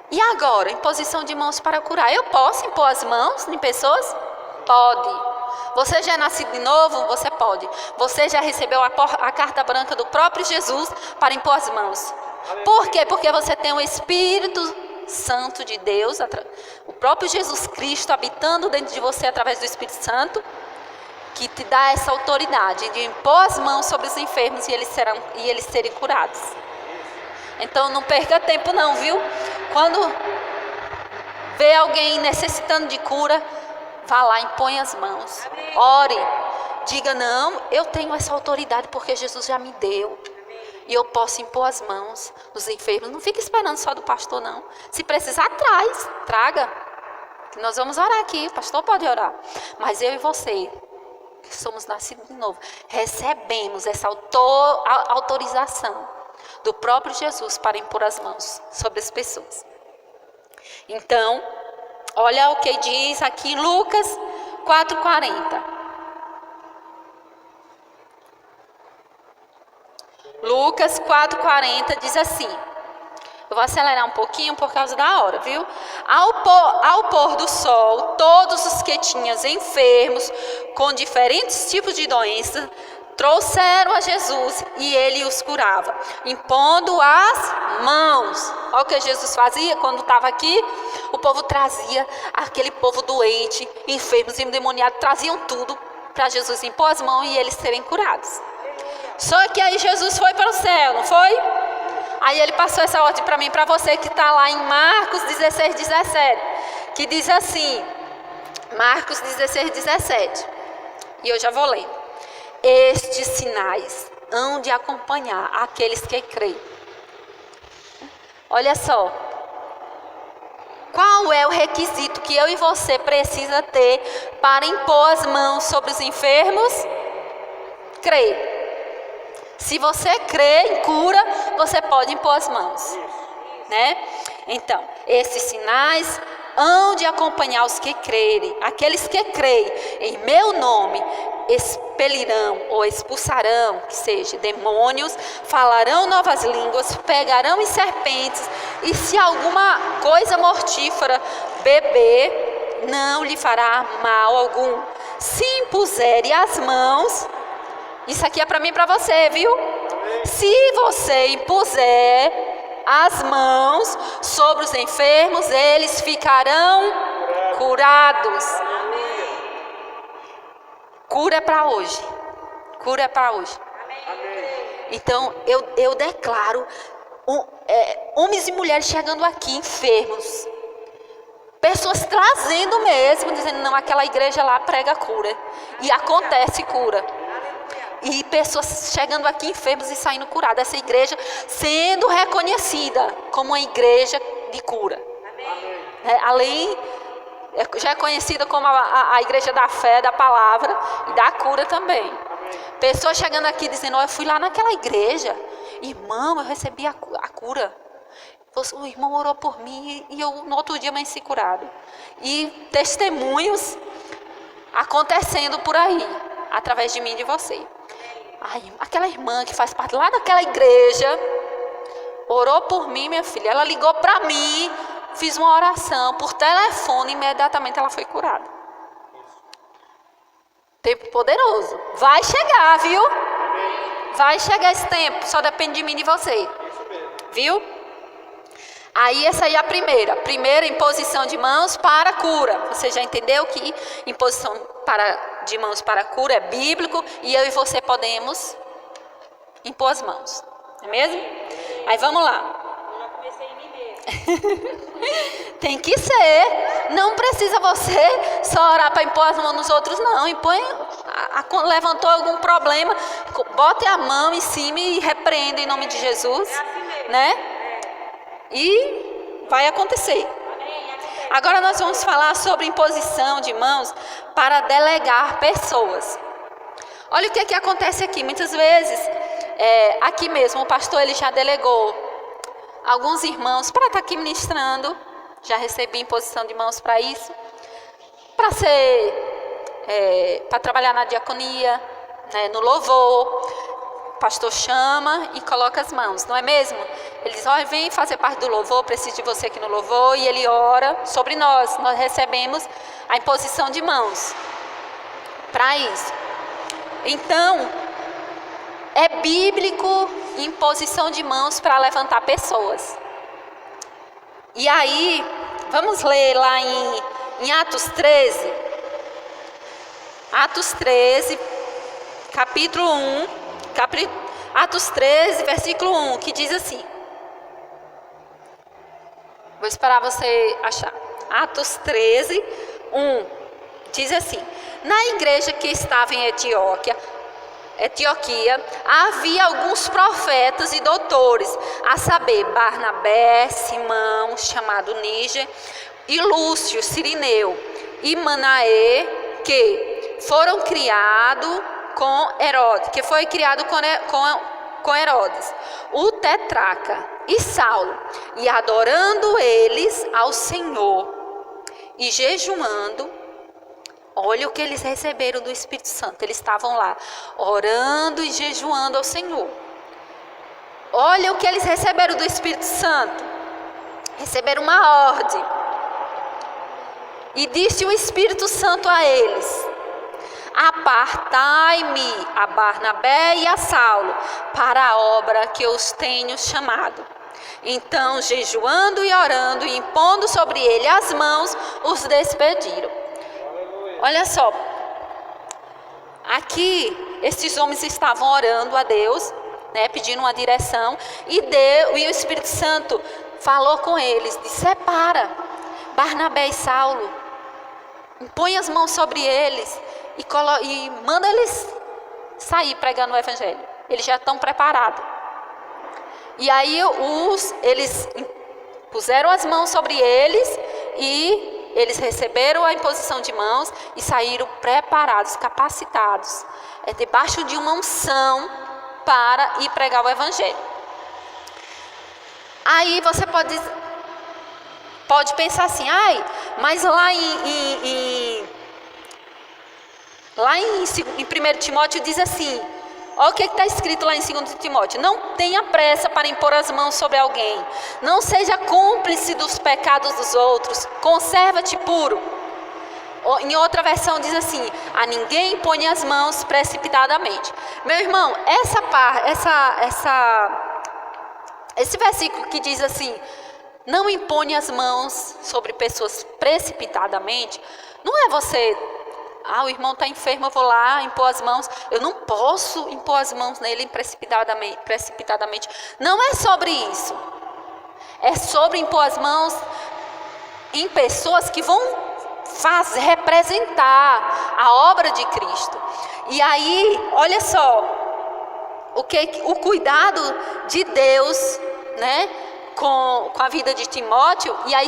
E agora, imposição de mãos para curar? Eu posso impor as mãos em pessoas? Pode. Você já é nascido de novo? Você pode. Você já recebeu a carta branca do próprio Jesus para impor as mãos. Por quê? Porque você tem o Espírito Santo de Deus, o próprio Jesus Cristo habitando dentro de você através do Espírito Santo, que te dá essa autoridade de impor as mãos sobre os enfermos e eles serem curados. Então não perca tempo não, viu? Quando vê alguém necessitando de cura, vá lá, impõe as mãos, ore, diga, não, eu tenho essa autoridade porque Jesus já me deu. E eu posso impor as mãos dos enfermos. Não fique esperando só do pastor, não. Se precisar, traga. Nós vamos orar aqui, o pastor pode orar. Mas eu e você, que somos nascidos de novo, recebemos essa autorização do próprio Jesus para impor as mãos sobre as pessoas. Então, olha o que diz aqui Lucas 4,40. Lucas 4,40 diz assim. Eu vou acelerar um pouquinho por causa da hora, viu? Ao pôr do sol, todos os que tinham enfermos com diferentes tipos de doenças trouxeram a Jesus e ele os curava, impondo as mãos. Olha o que Jesus fazia quando estava aqui. O povo trazia aquele povo doente, enfermos, endemoniados, traziam tudo para Jesus impor as mãos e eles serem curados. Só que aí Jesus foi para o céu, não foi? Aí ele passou essa ordem para mim, para você, que está lá em Marcos 16, 17. Que diz assim, Marcos 16, 17. E eu já vou ler. Estes sinais hão de acompanhar aqueles que creem. Olha só. Qual é o requisito que eu e você precisa ter para impor as mãos sobre os enfermos? Crer. Se você crê em cura, você pode impor as mãos, né? Então, esses sinais hão de acompanhar os que crerem. Aqueles que creem em meu nome expelirão ou expulsarão, que seja, demônios, falarão novas línguas, pegarão em serpentes, e se alguma coisa mortífera beber, não lhe fará mal algum. Se impuserem as mãos, isso aqui é para mim e para você, viu? Se você impuser as mãos sobre os enfermos, eles ficarão curados. Cura é para hoje. Cura é para hoje. Então, eu declaro homens e mulheres chegando aqui enfermos. Pessoas trazendo mesmo, dizendo, não, aquela igreja lá prega cura. E acontece cura. E pessoas chegando aqui enfermos e saindo curadas. Essa igreja sendo reconhecida como uma igreja de cura. Além, já é conhecida como a igreja da fé, da palavra e da cura também. Pessoas chegando aqui dizendo, eu fui lá naquela igreja, irmão, eu recebi a cura. O irmão orou por mim e eu no outro dia amanheci curado. E testemunhos acontecendo por aí, através de mim e de você. Ai, aquela irmã que faz parte lá daquela igreja orou por mim, minha filha. Ela ligou para mim, fiz uma oração por telefone, imediatamente ela foi curada. Tempo poderoso. Vai chegar, viu? Vai chegar esse tempo, só depende de mim e de você. Viu? Aí essa aí é a primeira imposição de mãos para cura. Você já entendeu que imposição de mãos para cura é bíblico e eu e você podemos impor as mãos, não é mesmo? Aí vamos lá. Eu já comecei em mim mesmo. Tem que ser. Não precisa você só orar para impor as mãos nos outros, não. Impõe, levantou algum problema, bote a mão em cima e repreenda em nome de Jesus, né? E vai acontecer. Agora nós vamos falar sobre imposição de mãos para delegar pessoas. Olha o que acontece aqui. Muitas vezes, aqui mesmo, o pastor ele já delegou alguns irmãos para estar aqui ministrando. Já recebi imposição de mãos para isso. Para trabalhar na diaconia, né, no louvor. O pastor chama e coloca as mãos, não é mesmo? Ele diz, olha, vem fazer parte do louvor, preciso de você aqui no louvor. E ele ora sobre nós. Nós recebemos a imposição de mãos para isso. Então, é bíblico imposição de mãos para levantar pessoas. E aí, vamos ler lá em Atos 13. Atos 13, capítulo 1. Atos 13, versículo 1, que diz assim. Vou esperar você achar. Atos 13, 1, diz assim. Na igreja que estava em Antioquia, havia alguns profetas e doutores, a saber, Barnabé, Simão, chamado Níger, e Lúcio, Cirineu, e Manaé, que foram criados com Herodes, que foi criado com Herodes, o tetrarca, e Saulo, e adorando eles ao Senhor, e jejuando. Olha o que eles receberam do Espírito Santo. Eles estavam lá, orando e jejuando ao Senhor. Olha o que eles receberam do Espírito Santo. Receberam uma ordem. E disse o Espírito Santo a eles: apartai-me a Barnabé e a Saulo para a obra que eu os tenho chamado. Então, jejuando e orando e impondo sobre ele as mãos, os despediram. Olha só, Aqui, esses homens estavam orando a Deus, né, pedindo uma direção, e o Espírito Santo falou com eles, disse: separa Barnabé e Saulo, põe as mãos sobre eles e manda eles sair pregando o evangelho. Eles já estão preparados. E aí eles puseram as mãos sobre eles e eles receberam a imposição de mãos e saíram preparados, capacitados, debaixo de uma unção para ir pregar o evangelho. Aí você pode pensar assim: mas lá em 1 Timóteo diz assim, olha o que está escrito lá em 2 Timóteo: não tenha pressa para impor as mãos sobre alguém, não seja cúmplice dos pecados dos outros, conserva-te puro. Em outra versão diz assim: a ninguém impõe as mãos precipitadamente. Meu irmão, esse versículo que diz assim, não impõe as mãos sobre pessoas precipitadamente, não é você, o irmão está enfermo, eu vou lá impor as mãos, eu não posso impor as mãos nele precipitadamente. Não é sobre isso. É sobre impor as mãos em pessoas que vão representar a obra de Cristo. E aí, olha só, o cuidado de Deus, né, com a vida de Timóteo. E aí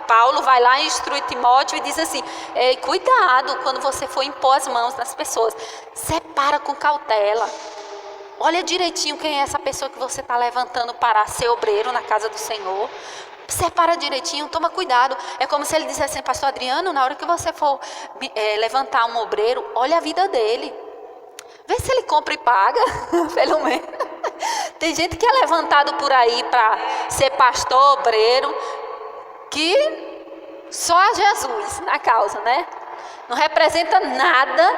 Paulo vai lá e instrui Timóteo e diz assim: cuidado quando você for impor as mãos nas pessoas, separa com cautela, olha direitinho quem é essa pessoa que você está levantando para ser obreiro na casa do Senhor. Separa direitinho, toma cuidado. É como se ele dissesse assim: pastor Adriano, na hora que você for levantar um obreiro, olha a vida dele, vê se ele compra e paga, pelo menos. Tem gente que é levantado por aí para ser pastor, obreiro, que só Jesus na causa, né? Não representa nada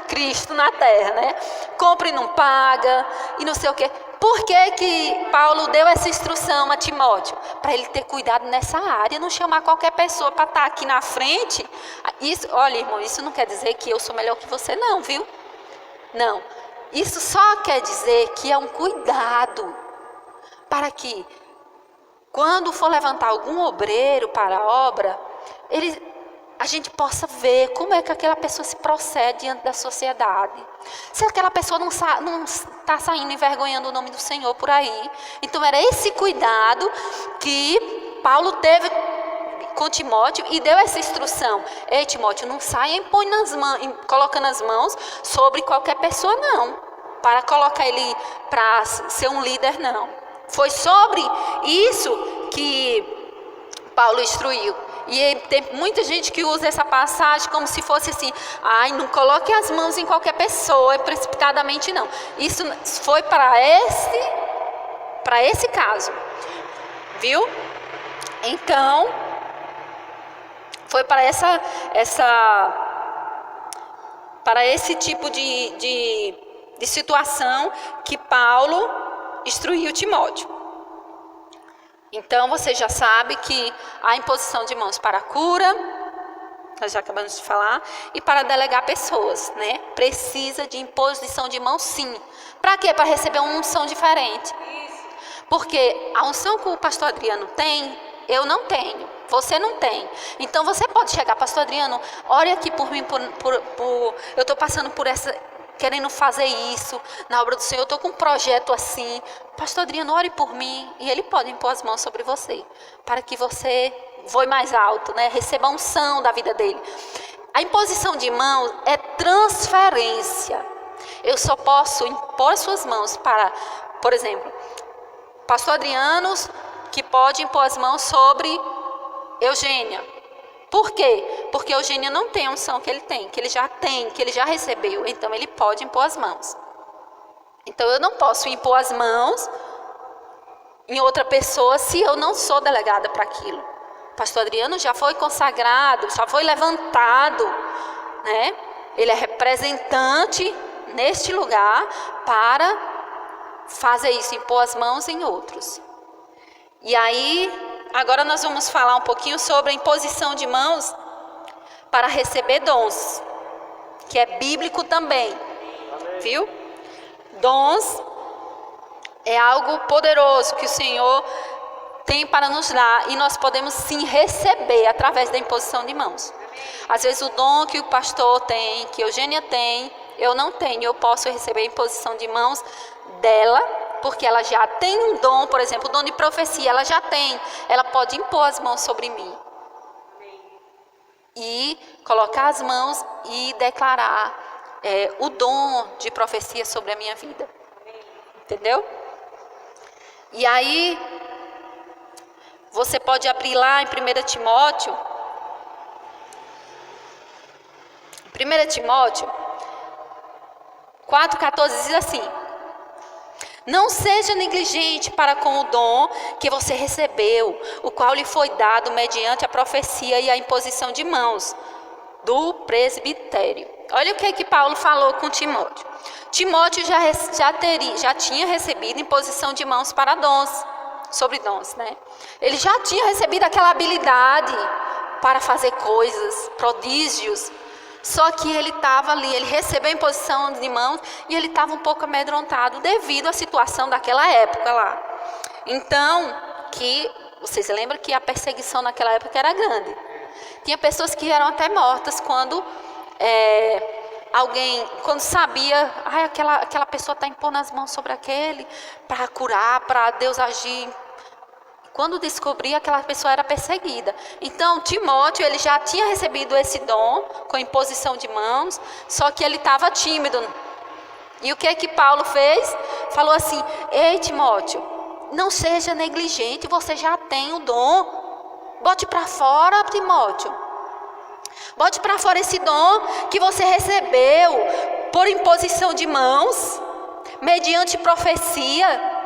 Cristo na terra, né? Compra e não paga, e não sei o quê. Por que Paulo deu essa instrução a Timóteo? Para ele ter cuidado nessa área, não chamar qualquer pessoa para estar aqui na frente. Olha, irmão, isso não quer dizer que eu sou melhor que você, não, viu? Não. Isso só quer dizer que é um cuidado para que, quando for levantar algum obreiro para a obra, a gente possa ver como é que aquela pessoa se procede diante da sociedade. Se aquela pessoa não está saindo envergonhando o nome do Senhor por aí. Então era esse cuidado que Paulo teve com Timóteo e deu essa instrução: ei, Timóteo, não saia colocando as mãos sobre qualquer pessoa, não, para colocar ele para ser um líder, não. Foi sobre isso que Paulo instruiu. E tem muita gente que usa essa passagem como se fosse assim: não coloque as mãos em qualquer pessoa precipitadamente, não. Isso foi para esse caso, viu? Então, foi para para esse tipo de situação que Paulo instruiu Timóteo. Então, você já sabe que a imposição de mãos para a cura, nós já acabamos de falar, e para delegar pessoas, né? Precisa de imposição de mãos, sim. Para quê? Para receber uma unção diferente. Porque a unção que o pastor Adriano tem, eu não tenho, você não tem. Então, você pode chegar: pastor Adriano, ore aqui por mim, eu estou passando por querendo fazer isso na obra do Senhor, eu estou com um projeto assim, pastor Adriano, ore por mim. E ele pode impor as mãos sobre você, para que você voe mais alto, né? Receba a unção da vida dele. A imposição de mãos é transferência. Eu só posso impor suas mãos para, por exemplo, pastor Adriano, que pode impor as mãos sobre Eugênia. Por quê? Porque Eugênia não tem a unção que ele tem, que ele já recebeu. Então, ele pode impor as mãos. Então, eu não posso impor as mãos em outra pessoa se eu não sou delegada para aquilo. Pastor Adriano já foi consagrado, já foi levantado, né? Ele é representante neste lugar para fazer isso, impor as mãos em outros. E aí, agora nós vamos falar um pouquinho sobre a imposição de mãos para receber dons. que é bíblico também. Viu? Dons é algo poderoso que o Senhor tem para nos dar, e nós podemos sim receber através da imposição de mãos. Às vezes o dom que o pastor tem, que a Eugênia tem, eu não tenho, eu posso receber a imposição de mãos dela, porque ela já tem um dom, por exemplo, o dom de profecia, ela já tem, ela pode impor as mãos sobre mim. E colocar as mãos e declarar o dom de profecia sobre a minha vida. Entendeu? E aí, você pode abrir lá em 1 Timóteo. 1 Timóteo 4,14 diz assim: não seja negligente para com o dom que você recebeu, o qual lhe foi dado mediante a profecia e a imposição de mãos do presbitério. Olha o que Paulo falou com Timóteo. Timóteo já tinha recebido imposição de mãos para dons, sobre dons, né? Ele já tinha recebido aquela habilidade para fazer coisas, prodígios. Só que ele estava ali, ele recebeu a imposição de mãos e ele estava um pouco amedrontado devido à situação daquela época lá. Então, vocês lembram que a perseguição naquela época era grande. Tinha pessoas que eram até mortas quando quando sabia, aquela pessoa está impondo as mãos sobre aquele para curar, para Deus agir. Quando descobria, aquela pessoa era perseguida. Então, Timóteo, ele já tinha recebido esse dom com imposição de mãos, só que ele estava tímido. E o que Paulo fez? Falou assim: ei, Timóteo, não seja negligente, você já tem o dom. Bote para fora, Timóteo. Bote para fora esse dom que você recebeu por imposição de mãos, mediante profecia.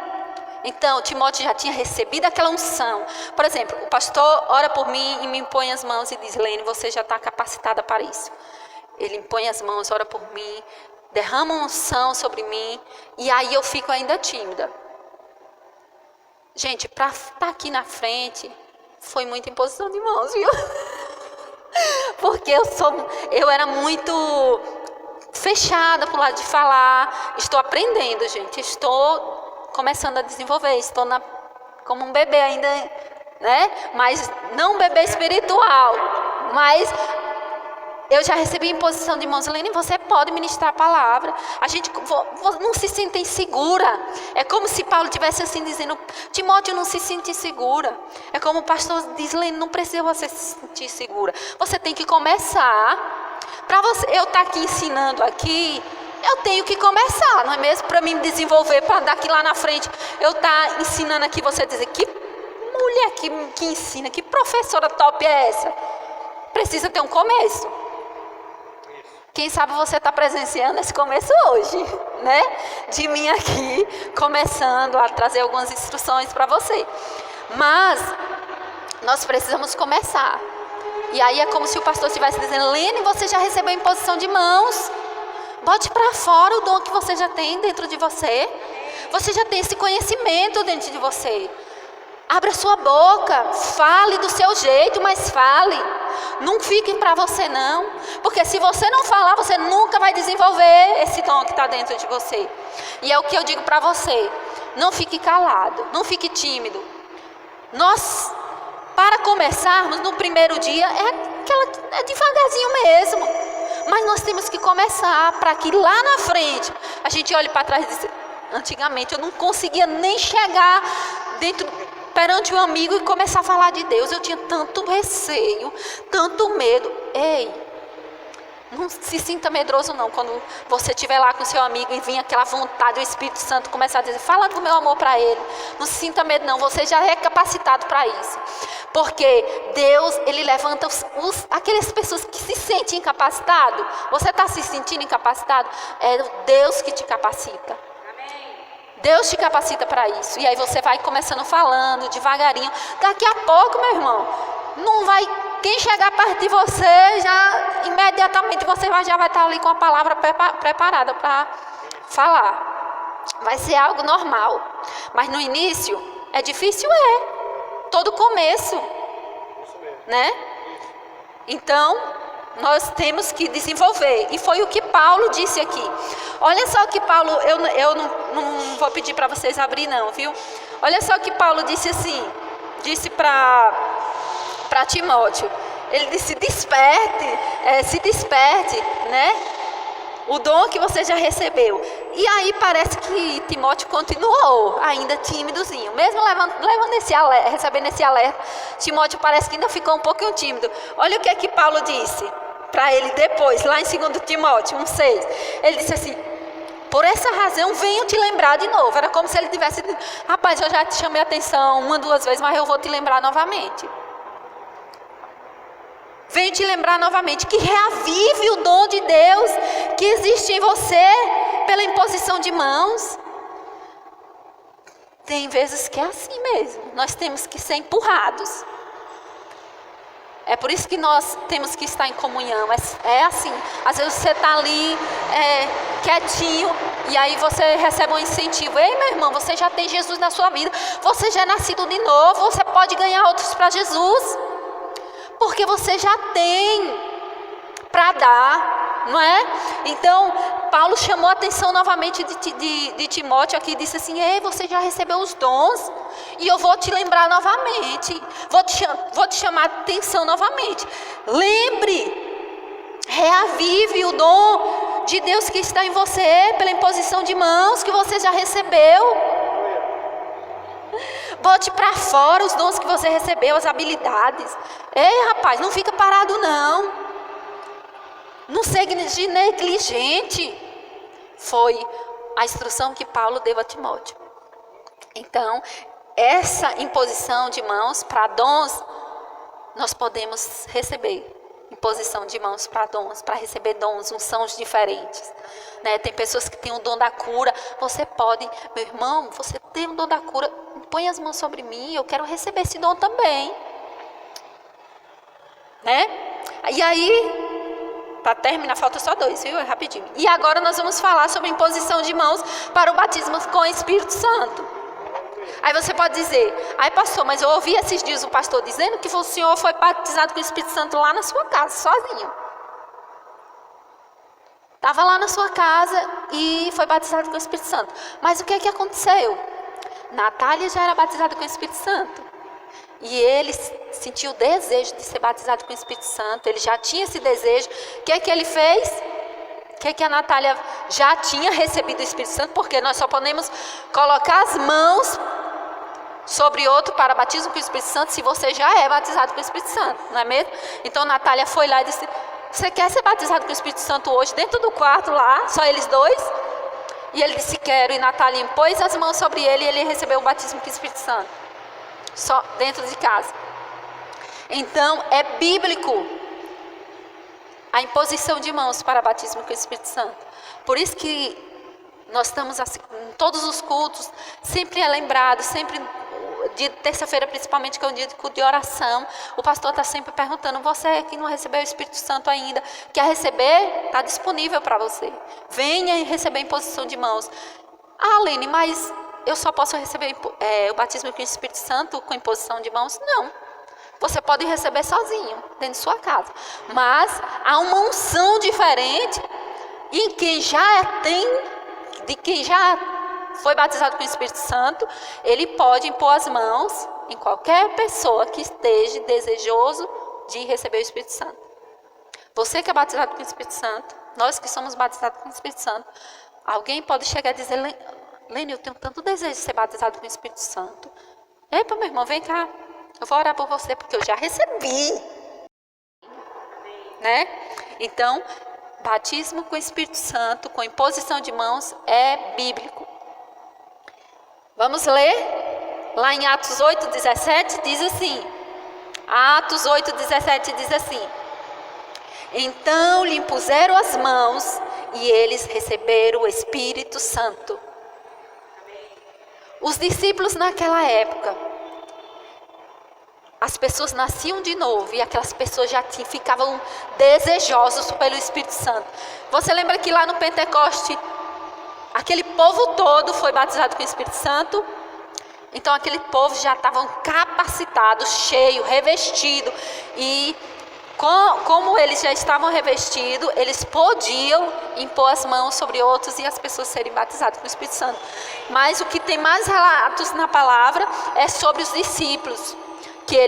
Então, Timóteo já tinha recebido aquela unção. Por exemplo, o pastor ora por mim e me impõe as mãos e diz: Lene, você já está capacitada para isso. Ele impõe as mãos, ora por mim, derrama uma unção sobre mim, e aí eu fico ainda tímida. Gente, para estar aqui na frente, foi muita imposição de mãos, viu? Porque eu era muito fechada para o lado de falar. Estou aprendendo, gente. Estou começando a desenvolver. Estou como um bebê ainda, né? Mas não um bebê espiritual. Mas eu já recebi imposição de mãos. Lene, você pode ministrar a palavra. A gente não se sente insegura. É como se Paulo estivesse assim dizendo: Timóteo, não se sente insegura. É como o pastor diz: Lene, não precisa você se sentir segura. Você tem que começar. Para eu estar aqui ensinando aqui, eu tenho que começar, não é mesmo? Para mim me desenvolver, para daqui lá na frente eu estar ensinando aqui, você dizer: que mulher que ensina, que professora top é essa? Precisa ter um começo. Quem sabe você está presenciando esse começo hoje, né? De mim aqui, começando a trazer algumas instruções para você. Mas nós precisamos começar. E aí é como se o pastor estivesse dizendo: Lene, você já recebeu a imposição de mãos. Bote para fora o dom que você já tem dentro de você. Você já tem esse conhecimento dentro de você. Abra sua boca, fale do seu jeito, mas fale. Não fique para você não. Porque se você não falar, você nunca vai desenvolver esse dom que está dentro de você. E é o que eu digo para você: não fique calado, não fique tímido. Nós, para começarmos no primeiro dia, é devagarzinho mesmo. Mas nós temos que começar para que lá na frente a gente olhe para trás e diz: antigamente eu não conseguia nem chegar perante um amigo e começar a falar de Deus. Eu tinha tanto receio, tanto medo. Ei, não se sinta medroso não, quando você estiver lá com seu amigo e vir aquela vontade, o Espírito Santo começar a dizer: fala do meu amor para ele. Não se sinta medo não, você já é capacitado para isso. Porque Deus, Ele levanta aquelas pessoas que se sentem incapacitadas. Você está se sentindo incapacitado? É Deus que te capacita. Deus te capacita para isso. E aí você vai começando falando devagarinho. Daqui a pouco, meu irmão, não vai... Quem chegar perto de você, já imediatamente você já vai estar ali com a palavra preparada para falar. Vai ser algo normal. Mas no início, é difícil, todo começo, né? Então, nós temos que desenvolver. E foi o que Paulo disse aqui. Olha só o que Paulo, eu não vou pedir para vocês abrir não, viu? Olha só o que Paulo disse assim, disse para Timóteo. Ele disse, se desperte, né? O dom que você já recebeu. E aí parece que Timóteo continuou ainda tímidozinho. Mesmo recebendo esse alerta, Timóteo parece que ainda ficou um pouquinho tímido. Olha o que é que Paulo disse para ele depois, lá em 2 Timóteo 1,6. Ele disse assim, por essa razão venho te lembrar de novo. Era como se ele tivesse dito, rapaz, eu já te chamei a atenção 1, 2 vezes, mas eu vou te lembrar novamente. Venho te lembrar novamente que reavive o dom de Deus que existe em você pela imposição de mãos. Tem vezes que é assim mesmo. Nós temos que ser empurrados. É por isso que nós temos que estar em comunhão. É assim. Às vezes você está ali quietinho e aí você recebe um incentivo. Ei, meu irmão, você já tem Jesus na sua vida. Você já é nascido de novo. Você pode ganhar outros para Jesus. Porque você já tem para dar, não é? Então, Paulo chamou a atenção novamente de Timóteo aqui e disse assim, ei, você já recebeu os dons e eu vou te lembrar novamente, vou te chamar a atenção novamente. Lembre, reavive o dom de Deus que está em você pela imposição de mãos que você já recebeu. Bote para fora os dons que você recebeu, as habilidades. Ei, rapaz, não fica parado não. Não seja negligente. Foi a instrução que Paulo deu a Timóteo. Então, essa imposição de mãos para dons, nós podemos receber. Imposição de mãos para dons, para receber dons, unções diferentes. Né? Tem pessoas que têm o dom da cura. Você pode, meu irmão, você tem o dom da cura, põe as mãos sobre mim, eu quero receber esse dom também. Né? E aí, para terminar, falta só 2, viu? É rapidinho. E agora nós vamos falar sobre imposição de mãos para o batismo com o Espírito Santo. Aí você pode dizer, ai pastor, mas eu ouvi esses dias o pastor dizendo que o senhor foi batizado com o Espírito Santo lá na sua casa, sozinho. Estava lá na sua casa e foi batizado com o Espírito Santo. Mas o que é que aconteceu? Natália já era batizada com o Espírito Santo. E ele sentiu o desejo de ser batizado com o Espírito Santo. Ele já tinha esse desejo. O que é que ele fez? O que é que a Natália já tinha recebido o Espírito Santo? Porque nós só podemos colocar as mãos sobre outro para batismo com o Espírito Santo se você já é batizado com o Espírito Santo, não é mesmo? Então Natália foi lá e disse, você quer ser batizado com o Espírito Santo hoje dentro do quarto lá, só eles dois? E ele disse, quero. E Natália pôs as mãos sobre ele e ele recebeu o batismo com o Espírito Santo. Só dentro de casa. Então, é bíblico a imposição de mãos para batismo com o Espírito Santo. Por isso que nós estamos assim, em todos os cultos, sempre é lembrado, sempre, de terça-feira principalmente, que é um dia de culto de oração, o pastor está sempre perguntando, você que não recebeu o Espírito Santo ainda, quer receber? Está disponível para você. Venha e receber a imposição de mãos. Ah, Lene, mas eu só posso receber o batismo com o Espírito Santo com imposição de mãos? Não. Você pode receber sozinho, dentro de sua casa. Mas há uma unção diferente em quem já foi batizado com o Espírito Santo, ele pode impor as mãos em qualquer pessoa que esteja desejoso de receber o Espírito Santo. Você que é batizado com o Espírito Santo, nós que somos batizados com o Espírito Santo, alguém pode chegar e dizer, Lene, eu tenho tanto desejo de ser batizado com o Espírito Santo. Epa, meu irmão, vem cá. Eu vou orar por você, porque eu já recebi. Né? Então, batismo com o Espírito Santo, com imposição de mãos, é bíblico. Vamos ler? Lá em Atos 8:17 diz assim. Atos 8:17 diz assim. Então lhe impuseram as mãos e eles receberam o Espírito Santo. Os discípulos naquela época, as pessoas nasciam de novo e aquelas pessoas já ficavam desejosos pelo Espírito Santo. Você lembra que lá no Pentecoste, aquele povo todo foi batizado com o Espírito Santo? Então aquele povo já estavam capacitados, cheio, revestido e como eles já estavam revestidos, eles podiam impor as mãos sobre outros e as pessoas serem batizadas com o Espírito Santo. Mas o que tem mais relatos na palavra é sobre os discípulos, que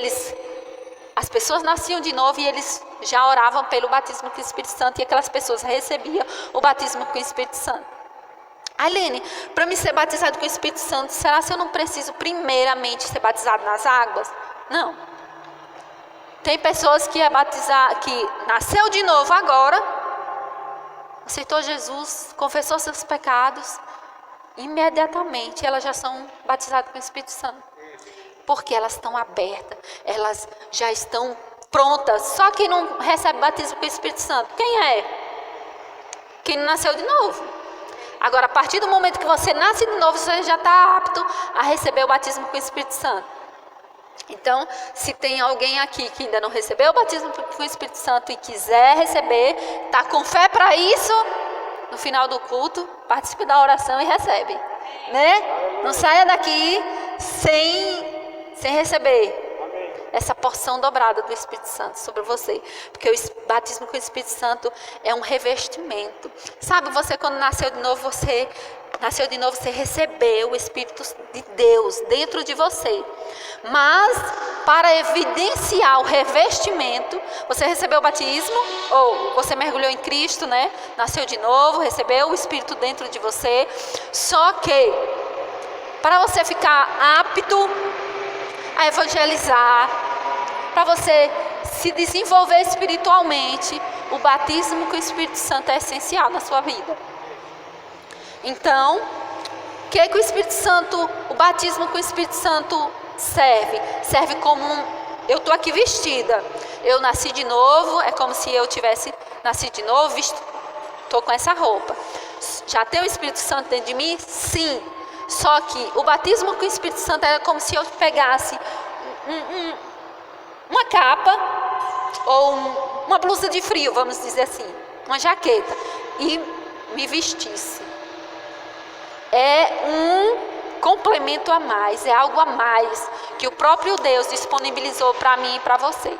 as pessoas nasciam de novo e eles já oravam pelo batismo com o Espírito Santo, e aquelas pessoas recebiam o batismo com o Espírito Santo. Ailene, para me ser batizado com o Espírito Santo, será que eu não preciso primeiramente ser batizado nas águas? Não. Tem pessoas que que nasceu de novo agora, aceitou Jesus, confessou seus pecados, imediatamente elas já são batizadas com o Espírito Santo. Porque elas estão abertas, elas já estão prontas. Só quem não recebe batismo com o Espírito Santo, quem é? Quem não nasceu de novo. Agora, a partir do momento que você nasce de novo, você já está apto a receber o batismo com o Espírito Santo. Então, se tem alguém aqui que ainda não recebeu o batismo com o Espírito Santo e quiser receber, está com fé para isso, no final do culto, participe da oração e recebe. Né? Não saia daqui sem receber essa porção dobrada do Espírito Santo sobre você. Porque o batismo com o Espírito Santo é um revestimento. Sabe, você quando nasceu de novo, você recebeu o Espírito de Deus dentro de você. Mas, para evidenciar o revestimento, você recebeu o batismo, ou você mergulhou em Cristo, né? Nasceu de novo, recebeu o Espírito dentro de você. Só que, para você ficar apto a evangelizar, para você se desenvolver espiritualmente, o batismo com o Espírito Santo é essencial na sua vida. Então, o que o Espírito Santo, o batismo com o Espírito Santo serve? Serve como eu estou aqui vestida, eu nasci de novo, é como se eu tivesse nascido de novo, estou com essa roupa. Já tem o Espírito Santo dentro de mim? Sim. Só que o batismo com o Espírito Santo era como se eu pegasse uma capa ou uma blusa de frio, vamos dizer assim, uma jaqueta, e me vestisse. É um complemento a mais, é algo a mais que o próprio Deus disponibilizou para mim e para você.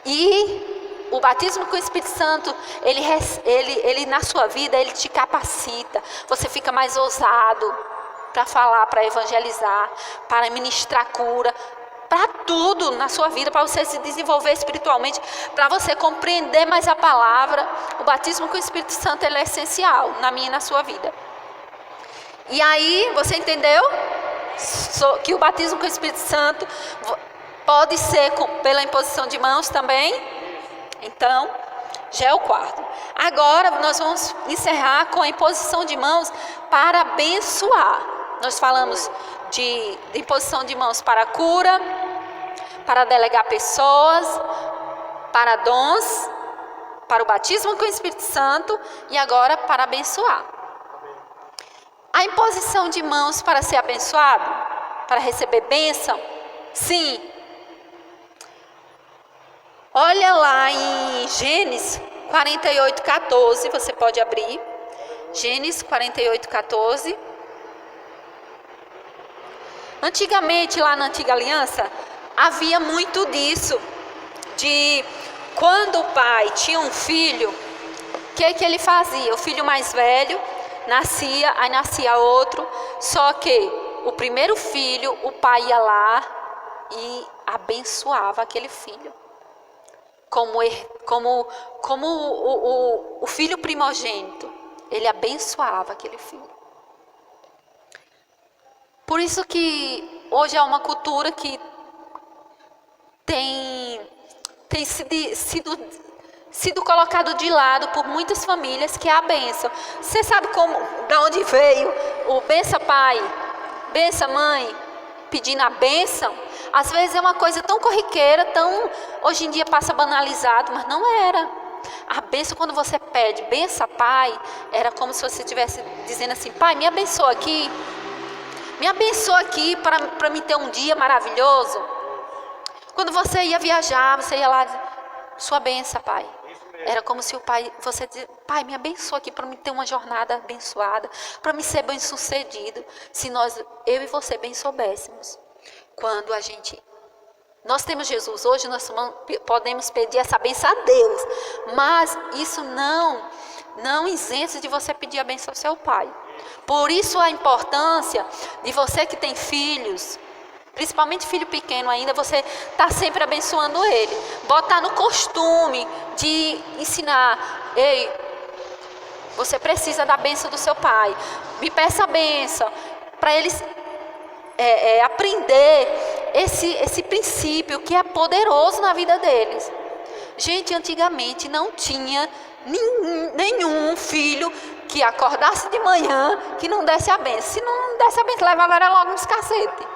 E o batismo com o Espírito Santo, ele na sua vida, ele te capacita. Você fica mais ousado para falar, para evangelizar, para ministrar cura, para tudo na sua vida, para você se desenvolver espiritualmente, para você compreender mais a palavra. O batismo com o Espírito Santo, ele é essencial na minha e na sua vida. E aí, você entendeu? Que o batismo com o Espírito Santo pode ser pela imposição de mãos também. Então, já é o quarto. Agora, nós vamos encerrar com a imposição de mãos para abençoar. Nós falamos de imposição de mãos para cura, para delegar pessoas, para dons, para o batismo com o Espírito Santo e agora para abençoar. A imposição de mãos para ser abençoado, para receber bênção, sim. Olha lá em Gênesis 48:14, você pode abrir. Gênesis 48:14. Antigamente, lá na Antiga Aliança, havia muito disso, de quando o pai tinha um filho, o que ele fazia? O filho mais velho nascia, aí nascia outro, só que o primeiro filho, o pai ia lá e abençoava aquele filho. Como o filho primogênito, ele abençoava aquele filho. Por isso que hoje é uma cultura que tem sido colocado de lado por muitas famílias, que é a bênção. Você sabe de onde veio o bença pai, bença mãe, pedindo a bênção? Às vezes é uma coisa tão corriqueira, hoje em dia passa banalizado, mas não era. A bênção, quando você pede bença pai, era como se você estivesse dizendo assim: pai, me abençoa aqui. Me abençoa aqui para me ter um dia maravilhoso. Quando você ia viajar, você ia lá, sua benção, pai. Era como se o pai, você dizia: pai, me abençoa aqui para me ter uma jornada abençoada, para me ser bem sucedido. Se eu e você bem soubéssemos, quando a gente Nós temos Jesus hoje, nós podemos pedir essa bênção a Deus, mas isso não isenta de você pedir a bênção ao seu pai. Por isso a importância de você que tem filhos, principalmente filho pequeno ainda, você está sempre abençoando ele. Botar no costume de ensinar, ei, você precisa da bênção do seu pai. Me peça a bênção, para eles aprender esse princípio que é poderoso na vida deles. Gente, antigamente não tinha nenhum filho que acordasse de manhã que não desse a bênção. Se não desse a bênção, levava era logo uns cacetes.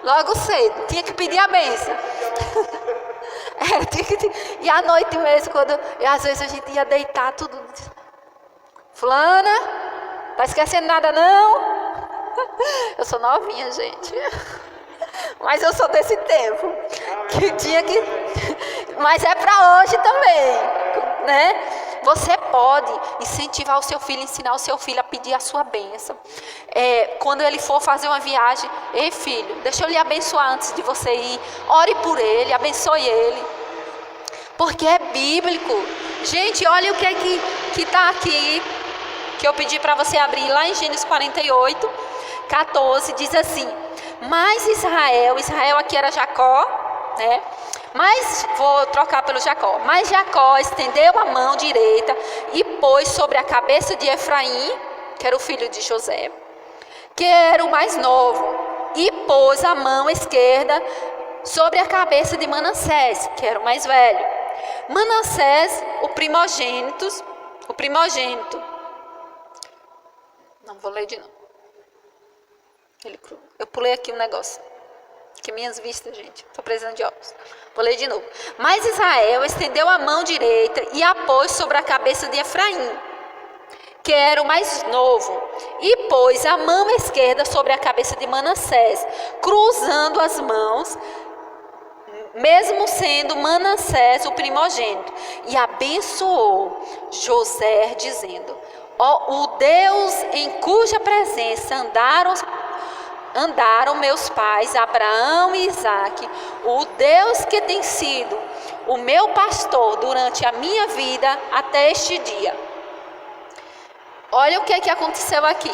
Logo cedo, tinha que pedir a bênção. E à noite mesmo, às vezes a gente ia deitar tudo. Fulana, tá esquecendo nada não? Eu sou novinha, gente. Mas eu sou desse tempo. Que tinha que. Mas é para hoje também, né? Você pode incentivar o seu filho, ensinar o seu filho a pedir a sua bênção. Quando ele for fazer uma viagem, ei filho, deixa eu lhe abençoar antes de você ir. Ore por ele, abençoe ele. Porque é bíblico. Gente, olha o que é que está aqui, que eu pedi para você abrir lá em Gênesis 48, 14, diz assim: mas Israel aqui era Jacó, né? Mas, vou trocar pelo Jacó. Mas Jacó estendeu a mão direita e pôs sobre a cabeça de Efraim, que era o filho de José, que era o mais novo, e pôs a mão esquerda sobre a cabeça de Manassés, que era o mais velho. Manassés, o primogênito. Não vou ler de novo. Eu pulei aqui um negócio. Que minhas vistas, gente, estou precisando de óculos. Vou ler de novo. Mas Israel estendeu a mão direita e a pôs sobre a cabeça de Efraim, que era o mais novo, e pôs a mão esquerda sobre a cabeça de Manassés, cruzando as mãos, mesmo sendo Manassés o primogênito, e abençoou José, dizendo: o Deus em cuja presença andaram meus pais, Abraão e Isaque, o Deus que tem sido o meu pastor durante a minha vida até este dia. Olha o que aconteceu aqui.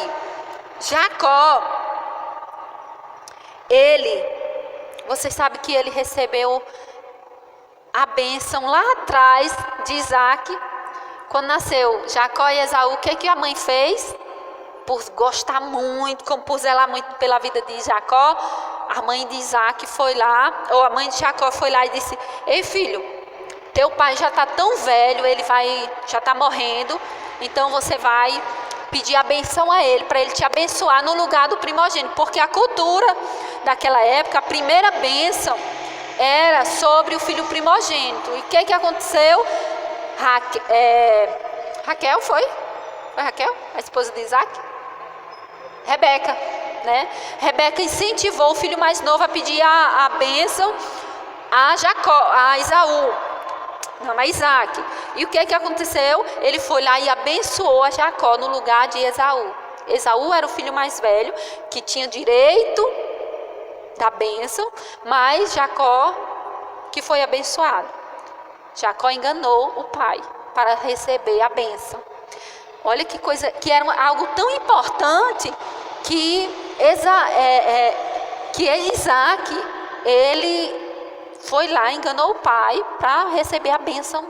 Jacó, você sabe que ele recebeu a bênção lá atrás de Isaque. Quando nasceu Jacó e Esaú, o que a mãe fez? Por gostar muito, por zelar muito pela vida de Jacó, a mãe de Isaque foi lá, ou a mãe de Jacó foi lá e disse: ei filho, teu pai já está tão velho, já está morrendo, então você vai pedir a benção a ele, para ele te abençoar no lugar do primogênito, porque a cultura daquela época, a primeira bênção era sobre o filho primogênito. E o que aconteceu? Raquel foi? Foi Raquel, a esposa de Isaque? Rebeca, né? Rebeca incentivou o filho mais novo a pedir a bênção a Isaque. E o que aconteceu? Ele foi lá e abençoou a Jacó no lugar de Esaú. Esaú era o filho mais velho, que tinha direito da bênção, mas Jacó que foi abençoado. Jacó enganou o pai para receber a bênção. Olha que coisa, que era algo tão importante que Isaque, ele foi lá, enganou o pai para receber a bênção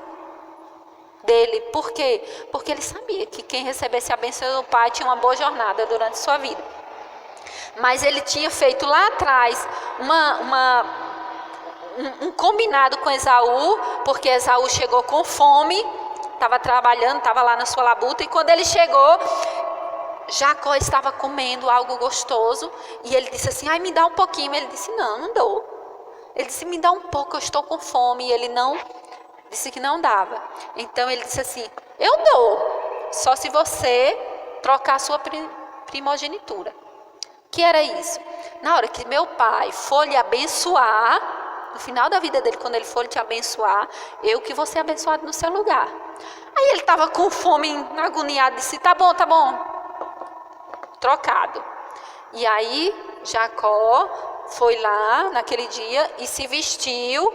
dele. Por quê? Porque ele sabia que quem recebesse a bênção do pai tinha uma boa jornada durante sua vida. Mas ele tinha feito lá atrás um combinado com Esaú, porque Esaú chegou com fome, estava trabalhando, estava lá na sua labuta, e quando ele chegou, Jacó estava comendo algo gostoso, e ele disse assim: ai, me dá um pouquinho. Ele disse: não dou. Ele disse: me dá um pouco, eu estou com fome. E ele disse que não dava. Então ele disse assim: eu dou, só se você trocar a sua primogenitura. Que era isso? Na hora que meu pai for lhe abençoar, no final da vida dele, quando ele for te abençoar, eu que vou ser abençoado no seu lugar. Aí ele estava com fome, agoniado, disse: tá bom, trocado. E aí Jacó foi lá naquele dia e se vestiu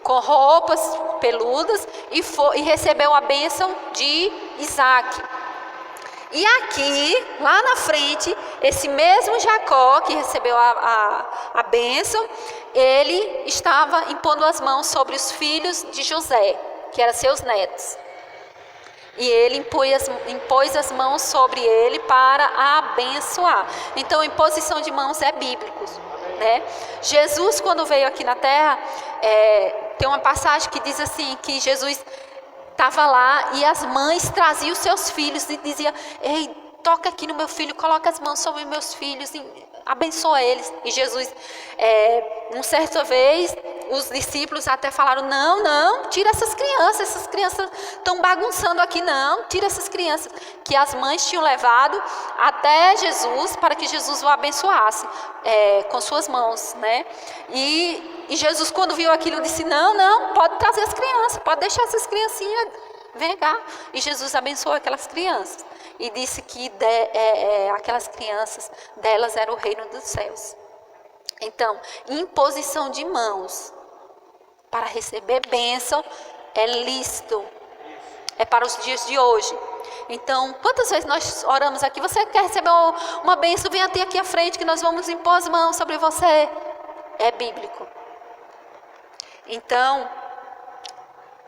com roupas peludas e recebeu a bênção de Isaac. E aqui, lá na frente, esse mesmo Jacó que recebeu a bênção, ele estava impondo as mãos sobre os filhos de José, que eram seus netos. E ele impôs as mãos sobre ele para abençoar. Então, imposição de mãos é bíblico, né? Jesus, quando veio aqui na terra, tem uma passagem que diz assim, que Jesus estava lá e as mães traziam os seus filhos e diziam: ei, toca aqui no meu filho, coloca as mãos sobre meus filhos e abençoa eles. E Jesus, uma certa vez, os discípulos até falaram: não, tira essas crianças estão bagunçando aqui, não, tira essas crianças, que as mães tinham levado até Jesus, para que Jesus o abençoasse com suas mãos, né? E Jesus, quando viu aquilo, disse: não, pode trazer as crianças, pode deixar essas criancinhas, vem cá. E Jesus abençoou aquelas crianças e disse que aquelas crianças, delas era o reino dos céus. Então, imposição de mãos para receber bênção é lícito, é para os dias de hoje. Então, quantas vezes nós oramos aqui: você quer receber uma bênção, venha até aqui à frente que nós vamos impor as mãos sobre você. É bíblico. Então,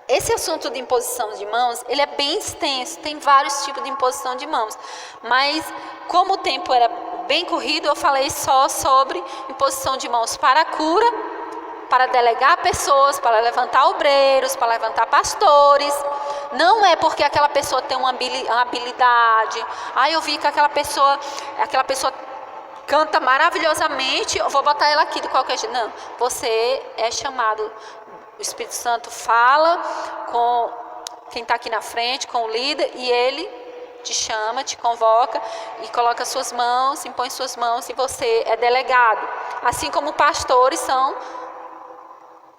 esse assunto de imposição de mãos, ele é bem extenso, tem vários tipos de imposição de mãos. Mas, como o tempo era bem corrido, eu falei só sobre imposição de mãos para a cura, para delegar pessoas, para levantar obreiros, para levantar pastores. Não é porque aquela pessoa tem uma habilidade. Eu vi que aquela pessoa canta maravilhosamente, eu vou botar ela aqui de qualquer jeito. Não, você é chamado, o Espírito Santo fala com quem está aqui na frente, com o líder, e ele te chama, te convoca e coloca suas mãos, impõe suas mãos, e você é delegado. Assim como pastores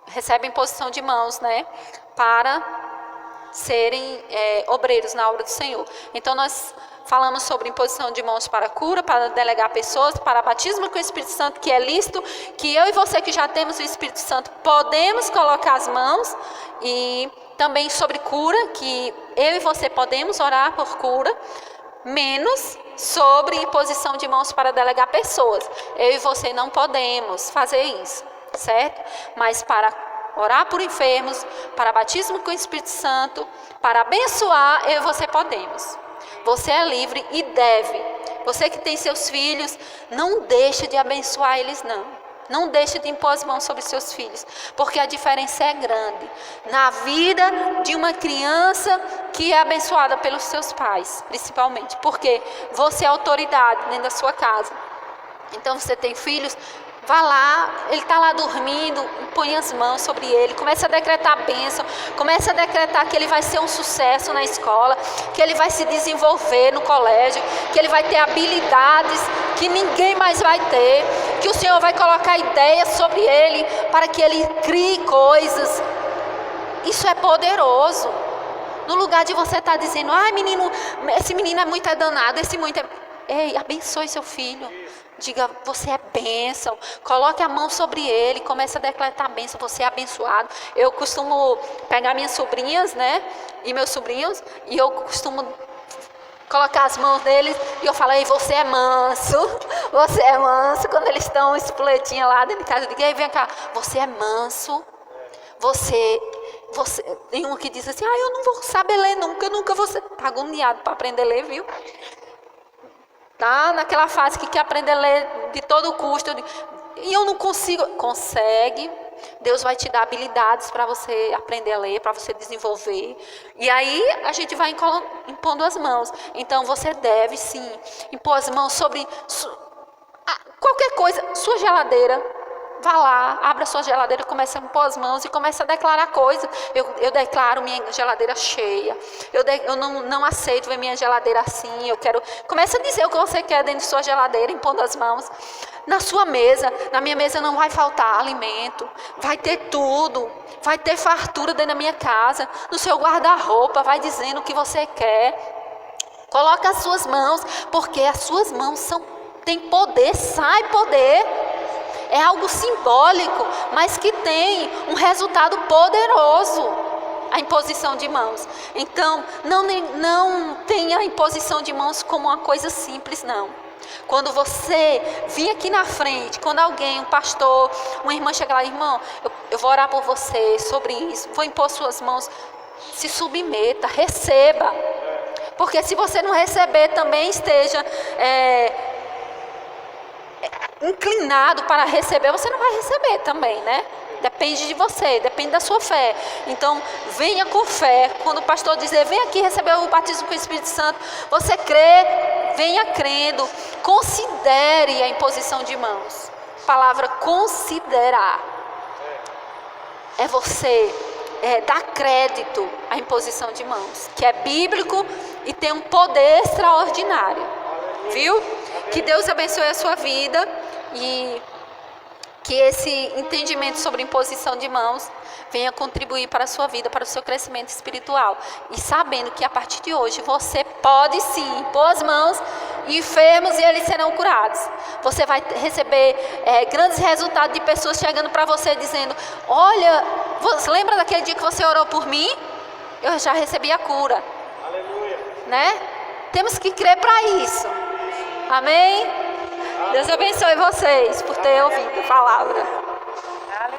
recebem posição de mãos, né, para serem obreiros na obra do Senhor. Então nós falamos sobre imposição de mãos para cura, para delegar pessoas, para batismo com o Espírito Santo, que é lícito, que eu e você que já temos o Espírito Santo podemos colocar as mãos, e também sobre cura, que eu e você podemos orar por cura, menos sobre imposição de mãos para delegar pessoas. Eu e você não podemos fazer isso, certo? Mas para orar por enfermos, para batismo com o Espírito Santo, para abençoar, eu e você podemos. Você é livre e deve. Você que tem seus filhos, não deixe de abençoar eles, não. Não deixe de impor as mãos sobre seus filhos, porque a diferença é grande na vida de uma criança que é abençoada pelos seus pais, principalmente, porque você é autoridade dentro da sua casa. Então você tem filhos, vá lá, ele está lá dormindo, põe as mãos sobre ele, começa a decretar a bênção, começa a decretar que ele vai ser um sucesso na escola, que ele vai se desenvolver no colégio, que ele vai ter habilidades que ninguém mais vai ter, que o Senhor vai colocar ideias sobre ele para que ele crie coisas. Isso é poderoso. No lugar de você estar dizendo: menino, esse menino é muito danado, esse muito é... Ei, abençoe seu filho. Diga: você é bênção. Coloque a mão sobre ele, comece a declarar a bênção. Você é abençoado. Eu costumo pegar minhas sobrinhas, né, e meus sobrinhos, e eu costumo colocar as mãos deles e eu falo: ei, você é manso. Você é manso. Quando eles estão espoletinha lá dentro de casa, eu digo: ei, vem cá, você é manso. Você tem um que diz assim: eu não vou saber ler nunca vou ser. Tá agoniado para aprender a ler, viu? Tá naquela fase que quer aprender a ler de todo custo. E eu não consigo. Consegue. Deus vai te dar habilidades para você aprender a ler, para você desenvolver. E aí a gente vai impondo as mãos. Então você deve sim impor as mãos sobre qualquer coisa. Sua geladeira. Vá lá, abra sua geladeira, comece a impor as mãos e comece a declarar coisas. Eu declaro minha geladeira cheia. Eu não aceito ver minha geladeira assim. Eu quero. Comece a dizer o que você quer dentro de sua geladeira, impondo as mãos. Na sua mesa, na minha mesa não vai faltar alimento. Vai ter tudo. Vai ter fartura dentro da minha casa. No seu guarda-roupa, vai dizendo o que você quer. Coloca as suas mãos, porque as suas mãos têm poder, sai poder. É algo simbólico, mas que tem um resultado poderoso. A imposição de mãos. Então, não tenha a imposição de mãos como uma coisa simples, não. Quando você vir aqui na frente, quando alguém, um pastor, uma irmã chegar lá, irmão, eu vou orar por você sobre isso, vou impor suas mãos, se submeta, receba. Porque se você não receber, também esteja inclinado para receber, você não vai receber também, né? Depende de você, depende da sua fé. Então, venha com fé. Quando o pastor dizer, vem aqui receber o batismo com o Espírito Santo, você crê, venha crendo. Considere a imposição de mãos. A palavra considerar é você dar crédito à imposição de mãos, que é bíblico e tem um poder extraordinário. Viu? Que Deus abençoe a sua vida e que esse entendimento sobre imposição de mãos venha contribuir para a sua vida, para o seu crescimento espiritual. E sabendo que a partir de hoje você pode sim impor as mãos e enfermos e eles serão curados. Você vai receber grandes resultados de pessoas chegando para você dizendo, olha, você lembra daquele dia que você orou por mim? Eu já recebi a cura. Aleluia. Né? Temos que crer para isso. Amém? Deus abençoe vocês por ter ouvido a palavra.